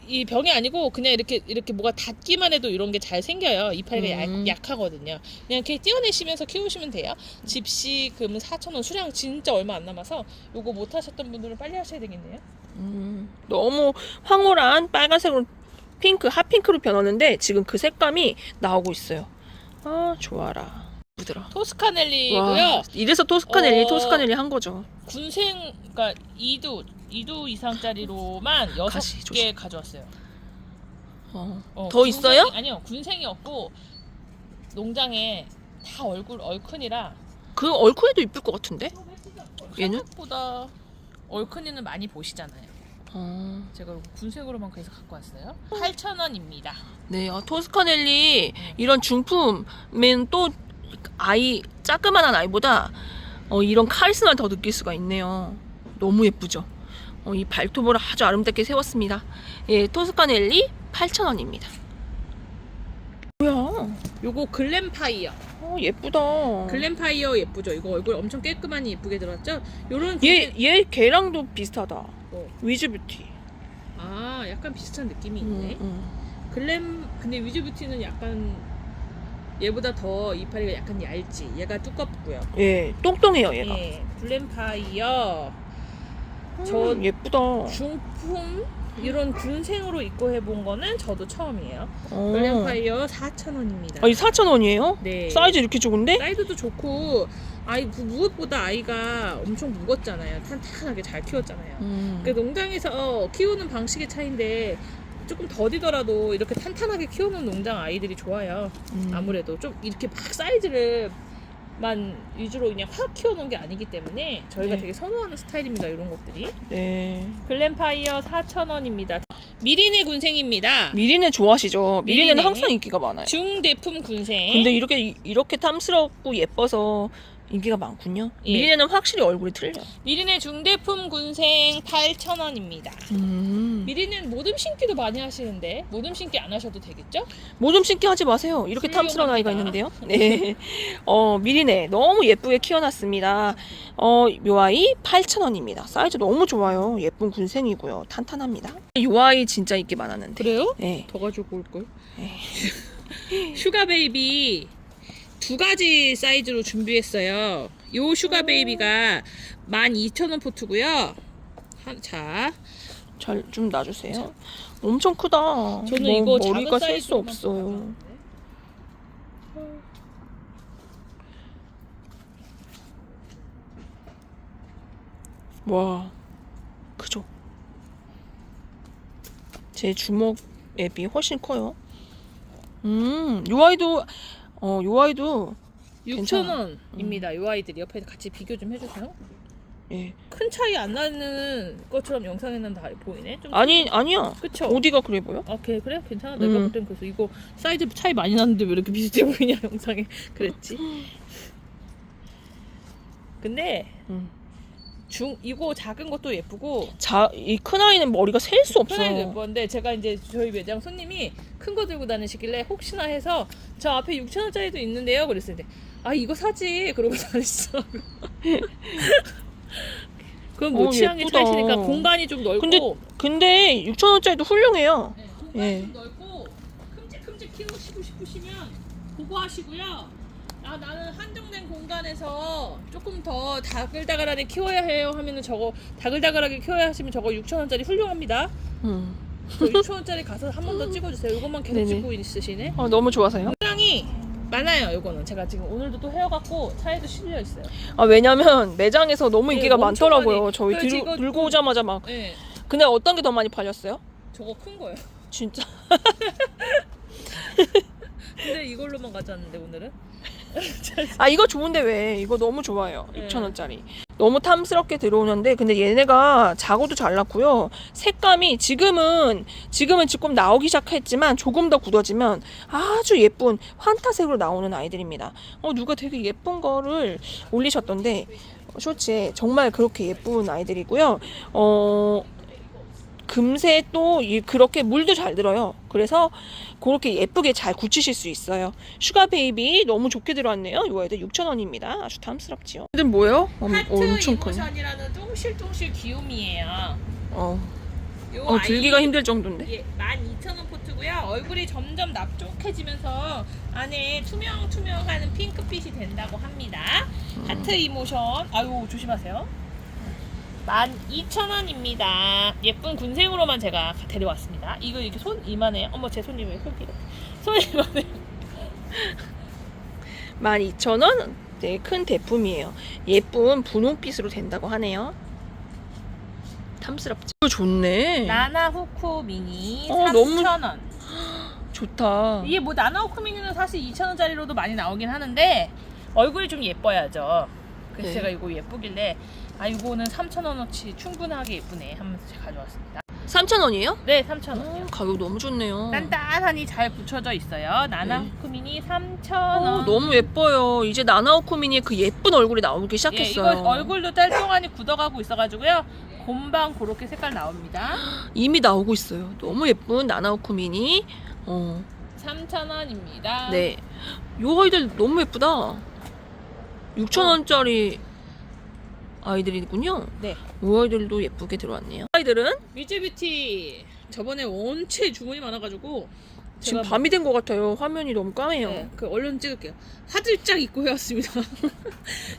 Speaker 2: 이 병이 아니고 그냥 이렇게 뭐가 닿기만 해도 이런 게 잘 생겨요. 이파리가 약하거든요. 그냥 이렇게 띄어내시면서 키우시면 돼요. 집시금은 4,000원. 수량 진짜 얼마 안 남아서 요거 못 하셨던 분들은 빨리 하셔야 되겠네요.
Speaker 1: 너무 황홀한 빨간색으로 핫핑크로 변했는데 지금 그 색감이 나오고 있어요. 아, 좋아라. 부드러.
Speaker 2: 토스카넬리고요.
Speaker 1: 이래서 토스카넬리 한 거죠.
Speaker 2: 군생 그러니까 2두 이상짜리로만 6개 가져왔어요.
Speaker 1: 더 있어요?
Speaker 2: 아니요. 군생이 없고 농장에 다 얼큰이라
Speaker 1: 그 얼큰이도 이쁠 것 같은데? 얘는?
Speaker 2: 생각보다 얼큰이는 많이 보시잖아요. 제가 군생으로만 그래서 갖고 왔어요. 8,000원입니다.
Speaker 1: 네, 토스카넬리 이런 중품은 또 자그만한 아이보다 이런 카리스마를 더 느낄 수가 있네요. 너무 예쁘죠? 이 발톱을 아주 아름답게 세웠습니다. 예, 토스카넬리 8,000원입니다. 뭐야?
Speaker 2: 요거 글램파이어.
Speaker 1: 예쁘다.
Speaker 2: 글램파이어 예쁘죠? 이거 얼굴 엄청 깔끔하니 예쁘게 들었죠? 요런
Speaker 1: 얘 걔랑도 비슷하다.
Speaker 2: 뭐.
Speaker 1: 위즈뷰티.
Speaker 2: 약간 비슷한 느낌이 있네. 근데 위즈뷰티는 약간 얘보다 더 이파리가 약간 얇지. 얘가 두껍고요.
Speaker 1: 예, 똥똥해요 얘가.
Speaker 2: 예, 블렌파이어. 저
Speaker 1: 예쁘다.
Speaker 2: 중품 이런 군생으로 입고 해본 거는 저도 처음이에요.
Speaker 1: 어.
Speaker 2: 블렌파이어 4,000원입니다.
Speaker 1: 아, 이 4,000원이에요?
Speaker 2: 네.
Speaker 1: 사이즈 이렇게 적은데?
Speaker 2: 사이즈도 좋고 무엇보다 아이가 엄청 무겁잖아요. 탄탄하게 잘 키웠잖아요. 그 농장에서 키우는 방식의 차이인데 조금 더디더라도 이렇게 탄탄하게 키우는 농장 아이들이 좋아요. 아무래도 좀 이렇게 막 사이즈를 만 위주로 그냥 확 키워놓은 게 아니기 때문에 저희가
Speaker 1: 네.
Speaker 2: 되게 선호하는 스타일입니다. 이런 것들이.
Speaker 1: 네.
Speaker 2: 글램파이어 4,000원입니다. 미리네 군생입니다.
Speaker 1: 미리네 좋아하시죠? 미리네는
Speaker 2: 미리네.
Speaker 1: 항상 인기가 많아요.
Speaker 2: 중대품 군생.
Speaker 1: 근데 이렇게 탐스럽고 예뻐서 인기가 많군요.
Speaker 2: 예.
Speaker 1: 미리네는 확실히 얼굴이 틀려.
Speaker 2: 미리네 중대품 군생 8,000원입니다. 미리는 모듬 심기도 많이 하시는데 모듬 심기 안 하셔도 되겠죠?
Speaker 1: 모좀 신기 하지 마세요. 이렇게 탐스러운 아이가 있는데요. 네. 미리네 너무 예쁘게 키워놨습니다. 요 아이 8,000원입니다. 사이즈 너무 좋아요. 예쁜 군생이고요. 탄탄합니다. 요 아이 진짜 인기 많았는데.
Speaker 2: 그래요?
Speaker 1: 네.
Speaker 2: 더 가지고 올걸?
Speaker 1: 네.
Speaker 2: 슈가 베이비 2가지 사이즈로 준비했어요. 요 슈가 베이비가 12,000원 포트고요. 자,
Speaker 1: 잘 좀 놔주세요. 엄청 크다.
Speaker 2: 저는 이거
Speaker 1: 머리가
Speaker 2: 작은
Speaker 1: 셀 수
Speaker 2: 사이즈로만
Speaker 1: 없어요.
Speaker 2: 가져왔는데.
Speaker 1: 와, 크죠? 제 주먹에 비해 훨씬 커요. 요 아이도
Speaker 2: 6,000원입니다. 요 아이들이 옆에 같이 비교 좀 해주세요.
Speaker 1: 예.
Speaker 2: 큰 차이 안 나는 것처럼 영상에는 다 보이네. 좀
Speaker 1: 아니야.
Speaker 2: 그쵸?
Speaker 1: 어디가 그래 보여?
Speaker 2: 오케이 그래 괜찮아. 내가 볼 땐 그래서 이거 사이즈 차이 많이 나는데 왜 이렇게 비슷해 보이냐 영상에 그랬지. 근데
Speaker 1: 음.
Speaker 2: 이거 작은 것도 예쁘고
Speaker 1: 이 큰 아이는 머리가 셀 수 없어.
Speaker 2: 편하게 예뻤는데 제가 이제 저희 매장 손님이 큰 거 들고 다니시길래 혹시나 해서 저 앞에 6,000원짜리도 있는데요 그랬을 때 아 이거 사지 그러고 다녔어. 그건 뭐 취향의
Speaker 1: 예쁘다.
Speaker 2: 차이시니까 공간이 좀 넓고
Speaker 1: 근데 6,000원짜리도 훌륭해요.
Speaker 2: 네, 공간이
Speaker 1: 예.
Speaker 2: 좀 넓고 큼직큼직 키우시고 싶으시면 그거 하시고요. 나는 한정된 공간에서 조금 더 다글다글하게 키워야 해요 하면은 저거 다글다글하게 키워야 하시면 저거 6,000원짜리 훌륭합니다. 저 6,000원짜리 가서 한 번 더 찍어주세요. 이것만 계속
Speaker 1: 네네.
Speaker 2: 찍고 있으시네.
Speaker 1: 너무 좋아서요.
Speaker 2: 사랑이 많아요. 이거는 제가 지금 오늘도 또 헤어갖고 차에도 실려 있어요.
Speaker 1: 왜냐면 매장에서 너무
Speaker 2: 네,
Speaker 1: 인기가
Speaker 2: 엄청
Speaker 1: 많더라고요.
Speaker 2: 많이.
Speaker 1: 저희
Speaker 2: 그래서 이거
Speaker 1: 들고 오자마자 막.
Speaker 2: 네,
Speaker 1: 근데 어떤 게 더 많이 팔렸어요?
Speaker 2: 저거 큰 거예요.
Speaker 1: 진짜.
Speaker 2: 근데 이걸로만 가져왔는데 오늘은
Speaker 1: 이거 좋은데 왜? 이거 너무 좋아요.
Speaker 2: 네.
Speaker 1: 6,000원짜리. 너무 탐스럽게 들어오는데 근데 얘네가 자고도 잘 났고요. 색감이 지금은 조금 나오기 시작했지만 조금 더 굳어지면 아주 예쁜 환타색으로 나오는 아이들입니다. 누가 되게 예쁜 거를 올리셨던데 쇼츠에 정말 그렇게 예쁜 아이들이고요. 금세 또 그렇게 물도 잘 들어요. 그래서 그렇게 예쁘게 잘 굳히실 수 있어요. 슈가 베이비 너무 좋게 들어왔네요. 이 아이들 6,000원입니다. 아주 탐스럽지요. 얘들 뭐예요?
Speaker 2: 하트
Speaker 1: 엄청 크네.
Speaker 2: 이모션이라는 똥실똥실 귀요미예요. 요
Speaker 1: 들기가
Speaker 2: 아이,
Speaker 1: 힘들 정도인데.
Speaker 2: 예, 12,000원 포트고요. 얼굴이 점점 납족해지면서 안에 투명투명하는 핑크빛이 된다고 합니다. 하트 이모션. 아유 조심하세요. 12,000원입니다. 예쁜 군생으로만 제가 데려왔습니다. 이거 이렇게 손 이만해요. 어머 제 손이 왜 이렇게 손 이만해요.
Speaker 1: 12,000원? 네, 큰 대품이에요. 예쁜 분홍빛으로 된다고 하네요. 탐스럽죠? 이거 좋네.
Speaker 2: 나나후쿠 미니
Speaker 1: 너무
Speaker 2: 3,000원.
Speaker 1: 좋다.
Speaker 2: 이게 뭐 나나후쿠 미니는 사실 2,000원짜리로도 많이 나오긴 하는데 얼굴이 좀 예뻐야죠. 그래서
Speaker 1: 네.
Speaker 2: 제가 이거 예쁘길래 이거는 3,000원어치 충분하게 예쁘네 하면서 제가 가져왔습니다.
Speaker 1: 3,000원이에요?
Speaker 2: 네, 3,000원이요.
Speaker 1: 가격 너무 좋네요.
Speaker 2: 단단하니 잘 붙여져 있어요. 나나후쿠 미니 3,000원.
Speaker 1: 너무 예뻐요. 이제 나나오쿠미니의 그 예쁜 얼굴이 나오기 시작했어요.
Speaker 2: 이거 얼굴도 짤동안이 굳어가고 있어가지고요. 곰방 그렇게 색깔 나옵니다.
Speaker 1: 이미 나오고 있어요. 너무 예쁜 나나오쿠미니.
Speaker 2: 3,000원입니다.
Speaker 1: 네. 요 아이들 너무 예쁘다. 6,000원짜리 아이들이군요.
Speaker 2: 네.
Speaker 1: 요 아이들도 예쁘게 들어왔네요. 아이들은
Speaker 2: 위즈뷰티 저번에 원체 주문이 많아가지고
Speaker 1: 지금
Speaker 2: 제가
Speaker 1: 밤이 된 것 같아요. 화면이 너무 까매요.
Speaker 2: 네, 그 얼른 찍을게요. 화들짝 입고 해왔습니다.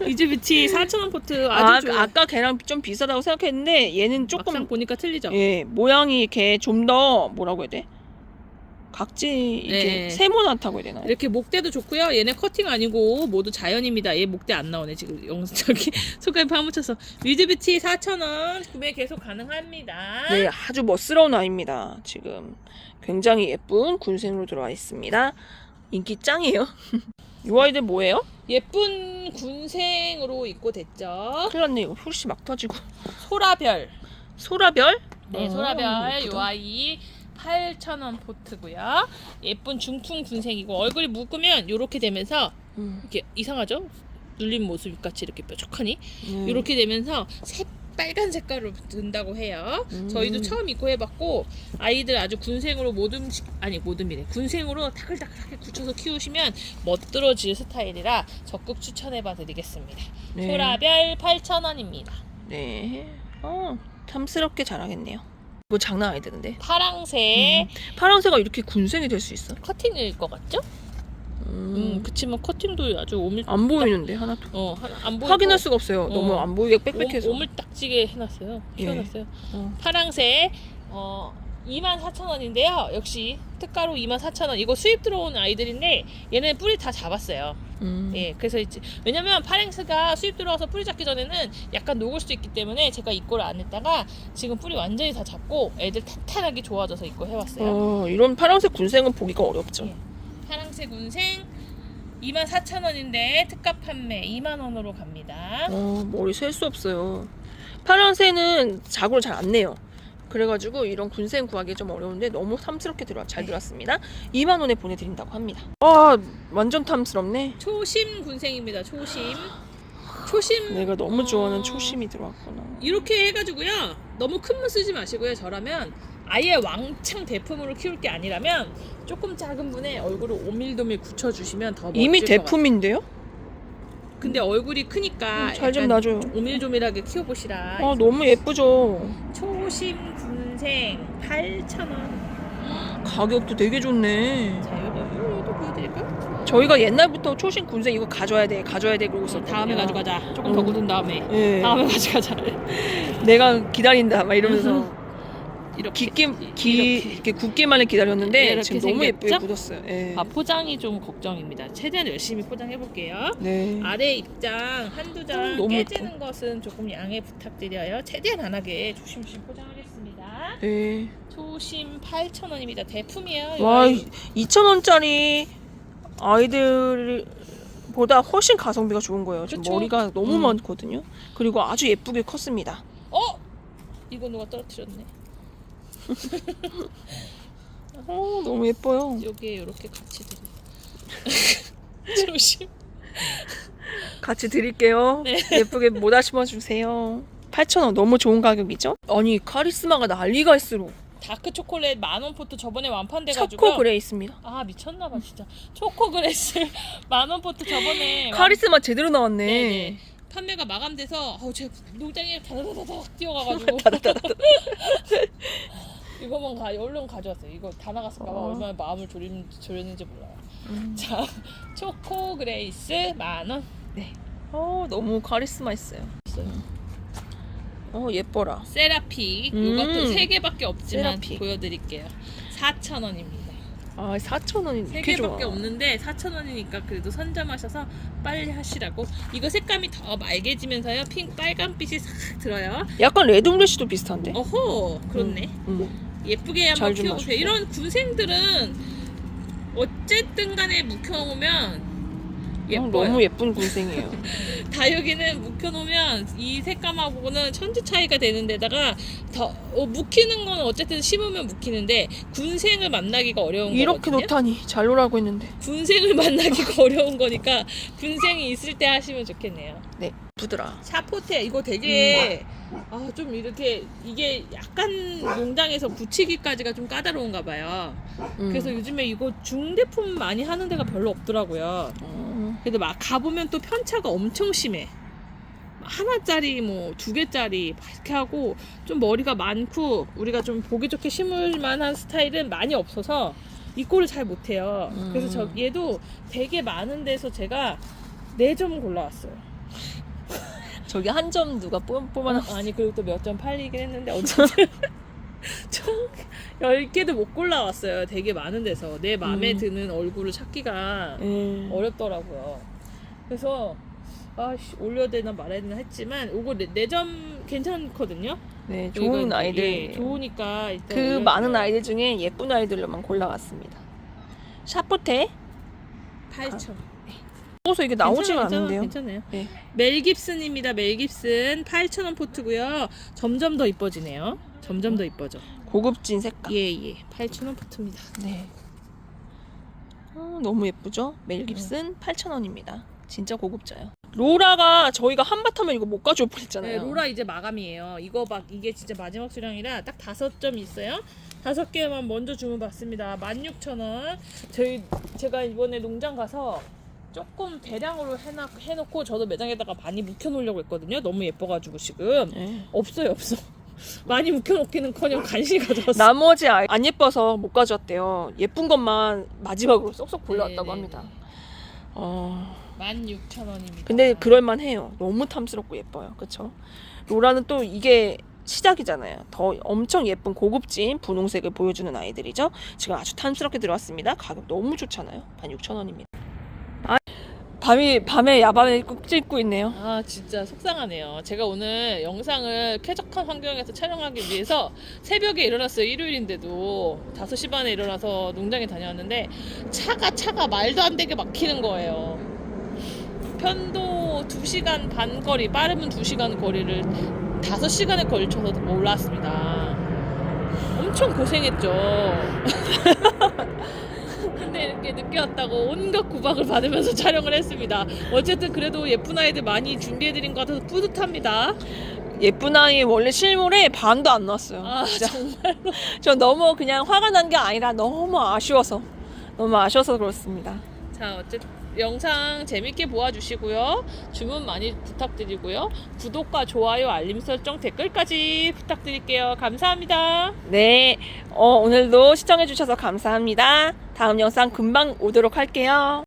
Speaker 2: 이즈뷰티 4,000원 포트 아주 좋아요.
Speaker 1: 아까 걔랑 좀 비슷하다고 생각했는데 얘는 조금
Speaker 2: 막상 보니까 틀리죠?
Speaker 1: 예, 모양이 이렇게 좀 더 뭐라고 해야 돼? 각지 이게
Speaker 2: 네.
Speaker 1: 세모나다고 해야 되나요?
Speaker 2: 이렇게 목대도 좋고요. 얘네 커팅 아니고 모두 자연입니다. 얘 목대 안 나오네 지금 저기 손가락에 파묻혀서. 위즈뷰티 4,000원 구매 계속 가능합니다.
Speaker 1: 네, 아주 멋스러운 아이입니다. 지금 굉장히 예쁜 군생으로 들어와 있습니다. 인기 짱이에요. 이 아이들 뭐예요?
Speaker 2: 예쁜 군생으로 입고 됐죠.
Speaker 1: 큰일 났네. 이거 후르시 막 터지고.
Speaker 2: 소라별.
Speaker 1: 소라별?
Speaker 2: 네, 소라별
Speaker 1: 예쁘다.
Speaker 2: 요 아이 8,000원 포트고요. 예쁜 중풍 군생이고 얼굴이 묶으면 이렇게 되면서 이렇게 이상하죠? 눌린 모습 같이 이렇게 뾰족하니 이렇게 되면서 빨간 색깔로 든다고 해요. 저희도 처음 입고 해봤고 아이들 아주 군생으로 모듬이래. 군생으로 타글타글하게 굳혀서 키우시면 멋들어질 스타일이라 적극 추천해봐 드리겠습니다.
Speaker 1: 네.
Speaker 2: 소라별 8,000원입니다.
Speaker 1: 네. 탐스럽게 자라겠네요. 이거 장난 아니던데.
Speaker 2: 파랑새
Speaker 1: 파랑새가 이렇게 군생이 될 수 있어?
Speaker 2: 커팅일 것 같죠? 그치만 커팅도 아주
Speaker 1: 안 보이는데 하나도.
Speaker 2: 안 보이고
Speaker 1: 확인할 수가 없어요. 너무 안 보이게 빽빽해서.
Speaker 2: 오물딱지게 해놨어요.
Speaker 1: 예.
Speaker 2: 키워놨어요. 파랑새 24,000원인데요. 역시 특가로 24,000원. 이거 수입 들어온 아이들인데 얘는 뿌리 다 잡았어요. 예, 그래서 이제 왜냐면 파랑새가 수입 들어와서 뿌리 잡기 전에는 약간 녹을 수 있기 때문에 제가 입고를 안 했다가 지금 뿌리 완전히 다 잡고 애들 탄탄하게 좋아져서 입고 해왔어요.
Speaker 1: 이런 파랑새 군생은 보기가 어렵죠.
Speaker 2: 예. 파랑새 군생 24,000원인데 특가 판매 2만원으로 갑니다.
Speaker 1: 머리 셀 수 없어요. 파랑새는 자고를 잘 안 내요. 그래가지고 이런 군생 구하기 좀 어려운데 너무 탐스럽게 잘 들어왔습니다. 2만 원에 보내드린다고 합니다. 완전 탐스럽네.
Speaker 2: 초심 군생입니다. 초심.
Speaker 1: 내가 너무 좋아하는 초심이 들어왔구나.
Speaker 2: 이렇게 해가지고요. 너무 큰 문 쓰지 마시고요. 저라면 아예 왕창 대품으로 키울 게 아니라면 조금 작은 분의 얼굴을 오밀도밀 굳혀주시면 더 멋질
Speaker 1: 이미
Speaker 2: 것 같아요.
Speaker 1: 대품인데요?
Speaker 2: 근데 얼굴이 크니까
Speaker 1: 잘 좀
Speaker 2: 약간
Speaker 1: 놔줘요.
Speaker 2: 오밀조밀하게 키워보시라.
Speaker 1: 너무 예쁘죠.
Speaker 2: 초심 군생 8,000원.
Speaker 1: 가격도 되게 좋네.
Speaker 2: 자, 요거 보여드릴까요?
Speaker 1: 저희가 옛날부터 초심 군생 이거 가져야 돼 그러고 있었거든요.
Speaker 2: 다음에 가져가자. 조금 더 굳은 다음에.
Speaker 1: 예.
Speaker 2: 다음에 가져가자.
Speaker 1: 내가 기다린다 막 이러면서
Speaker 2: 이렇게
Speaker 1: 이렇게 굳기만을 기다렸는데
Speaker 2: 이렇게
Speaker 1: 지금 너무
Speaker 2: 생겼죠?
Speaker 1: 예쁘게 굳었어요. 예.
Speaker 2: 포장이 좀 걱정입니다. 최대한 열심히 포장해 볼게요.
Speaker 1: 네.
Speaker 2: 아래 입장 한두 장
Speaker 1: 너무
Speaker 2: 깨지는 것은 조금 양해 부탁드려요. 최대한 안 하게 조심조심 포장하겠습니다.
Speaker 1: 네.
Speaker 2: 초심 8,000원입니다. 대품이에요.
Speaker 1: 와, 2,000원짜리 아이들보다 훨씬 가성비가 좋은 거예요. 지금
Speaker 2: 그쵸?
Speaker 1: 머리가 너무 많거든요. 그리고 아주 예쁘게 컸습니다.
Speaker 2: 이거 누가 떨어뜨렸네.
Speaker 1: 너무 예뻐요.
Speaker 2: 여기에 이렇게 같이 드려. 조심.
Speaker 1: 같이 드릴게요.
Speaker 2: 네.
Speaker 1: 예쁘게 모다 심어주세요. 8,000원 너무 좋은 가격이죠? 아니 카리스마가 난리가 있으로
Speaker 2: 다크 초콜릿 10,000원 포트 저번에 완판돼가지고.
Speaker 1: 초코 그레이스입니다.
Speaker 2: 미쳤나봐 진짜. 초코 그레스 10,000원 포트 저번에.
Speaker 1: 카리스마 제대로 나왔네.
Speaker 2: 네네. 판매가 마감돼서 제 농장에 다다다닥 뛰어가가지고 이거만 얼른 가져왔어요. 이거 다 나갔을까봐 얼마나 마음을 졸였는지 몰라요. 자, 초코 그레이스 10,000원.
Speaker 1: 네. 너무 카리스마 있어요. 예뻐라.
Speaker 2: 세라픽 이것도 3개밖에 없지만
Speaker 1: 세라픽.
Speaker 2: 보여드릴게요. 4,000원입니다.
Speaker 1: 4,000원이 이렇게
Speaker 2: 3개밖에
Speaker 1: 좋아.
Speaker 2: 없는데 4,000원이니까 그래도 선점하셔서 빨리 하시라고. 이거 색감이 더 맑아지면서요. 빨간빛이 싹 들어요.
Speaker 1: 약간 레드블래시도 비슷한데?
Speaker 2: 어허, 그렇네. 예쁘게 한번
Speaker 1: 잘 좀
Speaker 2: 키워보세요.
Speaker 1: 봐주세요.
Speaker 2: 이런 군생들은 어쨌든 간에 묵혀놓으면 예뻐요.
Speaker 1: 너무 예쁜 군생이에요.
Speaker 2: 다육이는 묵혀놓으면 이 색감하고는 천지 차이가 되는 데다가 더 묵히는 건 어쨌든 심으면 묵히는데 군생을 만나기가 어려운
Speaker 1: 이렇게
Speaker 2: 거거든요.
Speaker 1: 놓다니 잘 놀라고 했는데.
Speaker 2: 군생을 만나기가 어려운 거니까 군생이 있을 때 하시면 좋겠네요.
Speaker 1: 네, 예쁘더라.
Speaker 2: 샤포테 이거 되게 좀 이렇게 이게 약간 농장에서 붙이기까지가 좀 까다로운가 봐요. 그래서 요즘에 이거 중대품 많이 하는 데가 별로 없더라고요. 그래도 막 가보면 또 편차가 엄청 심해. 하나짜리 뭐 2개짜리 이렇게 하고 좀 머리가 많고 우리가 좀 보기 좋게 심을 만한 스타일은 많이 없어서 이 꼴을 잘 못해요. 그래서 저 얘도 되게 많은 데서 제가 4점 골라왔어요.
Speaker 1: 저기 한 점 누가 뽑아놨어?
Speaker 2: 아니 그리고 또 몇 점 팔리긴 했는데 어쨌든 총 10개도 못 골라왔어요. 되게 많은 데서 내 마음에 드는 얼굴을 찾기가 어렵더라고요. 그래서 올려야 되나 말아야 되나 했지만 요거 4점 괜찮거든요.
Speaker 1: 네, 좋은 아이들.
Speaker 2: 예, 좋으니까 일단
Speaker 1: 그
Speaker 2: 올려줘요.
Speaker 1: 많은 아이들 중에 예쁜 아이들로만 골라왔습니다. 샤프테.
Speaker 2: 8천.
Speaker 1: 어서 이게 나오지가 않는데요.
Speaker 2: 괜찮아요.
Speaker 1: 네.
Speaker 2: 멜 깁슨입니다. 멜 깁슨 8,000원 포트고요. 점점 더 이뻐지네요. 점점 더 이뻐져.
Speaker 1: 고급진 색깔.
Speaker 2: 예. 8,000원 포트입니다.
Speaker 1: 네. 너무 예쁘죠? 멜 깁슨 8,000원입니다. 진짜 고급져요. 로라가 저희가 한바탕면 이거 못 가져올 뻔했잖아요.
Speaker 2: 네, 로라 이제 마감이에요. 이게 진짜 마지막 수량이라 딱 5점 있어요. 5개만 먼저 주문받습니다. 16,000원. 제가 이번에 농장 가서 조금 대량으로 해놓고 저도 매장에다가 많이 묵혀놓으려고 했거든요. 너무 예뻐가지고 지금
Speaker 1: 네.
Speaker 2: 없어. 많이 묵혀놓기는커녕 간신히 가져왔어.
Speaker 1: 나머지 아이 안 예뻐서 못 가져왔대요. 예쁜 것만 마지막으로 쏙쏙 골라왔다고
Speaker 2: 네네네.
Speaker 1: 합니다.
Speaker 2: 16,000원입니다.
Speaker 1: 근데 그럴만해요. 너무 탐스럽고 예뻐요. 그쵸? 로라는 또 이게 시작이잖아요. 더 엄청 예쁜 고급진 분홍색을 보여주는 아이들이죠. 지금 아주 탐스럽게 들어왔습니다. 가격 너무 좋잖아요. 16,000원입니다. 밤에 야밤에 꾹 찔고 있네요.
Speaker 2: 진짜 속상하네요. 제가 오늘 영상을 쾌적한 환경에서 촬영하기 위해서 새벽에 일어났어요. 일요일인데도 5시 반에 일어나서 농장에 다녀왔는데 차가 말도 안 되게 막히는 거예요. 편도 2시간 반 거리, 빠르면 2시간 거리를 5시간에 걸쳐서 올라왔습니다. 엄청 고생했죠. 근데 이렇게 늦게 왔다고 온갖 구박을 받으면서 촬영을 했습니다. 어쨌든 그래도 예쁜 아이들 많이 준비해드린 것 같아서 뿌듯합니다.
Speaker 1: 예쁜 아이 원래 실물에 반도 안 나왔어요. 진짜.
Speaker 2: 정말로.
Speaker 1: 저 너무 그냥 화가 난 게 아니라 너무 아쉬워서 그렇습니다.
Speaker 2: 자, 어쨌든 영상 재밌게 보아주시고요. 주문 많이 부탁드리고요. 구독과 좋아요, 알림 설정, 댓글까지 부탁드릴게요. 감사합니다.
Speaker 1: 네, 오늘도 시청해주셔서 감사합니다. 다음 영상 금방 오도록 할게요.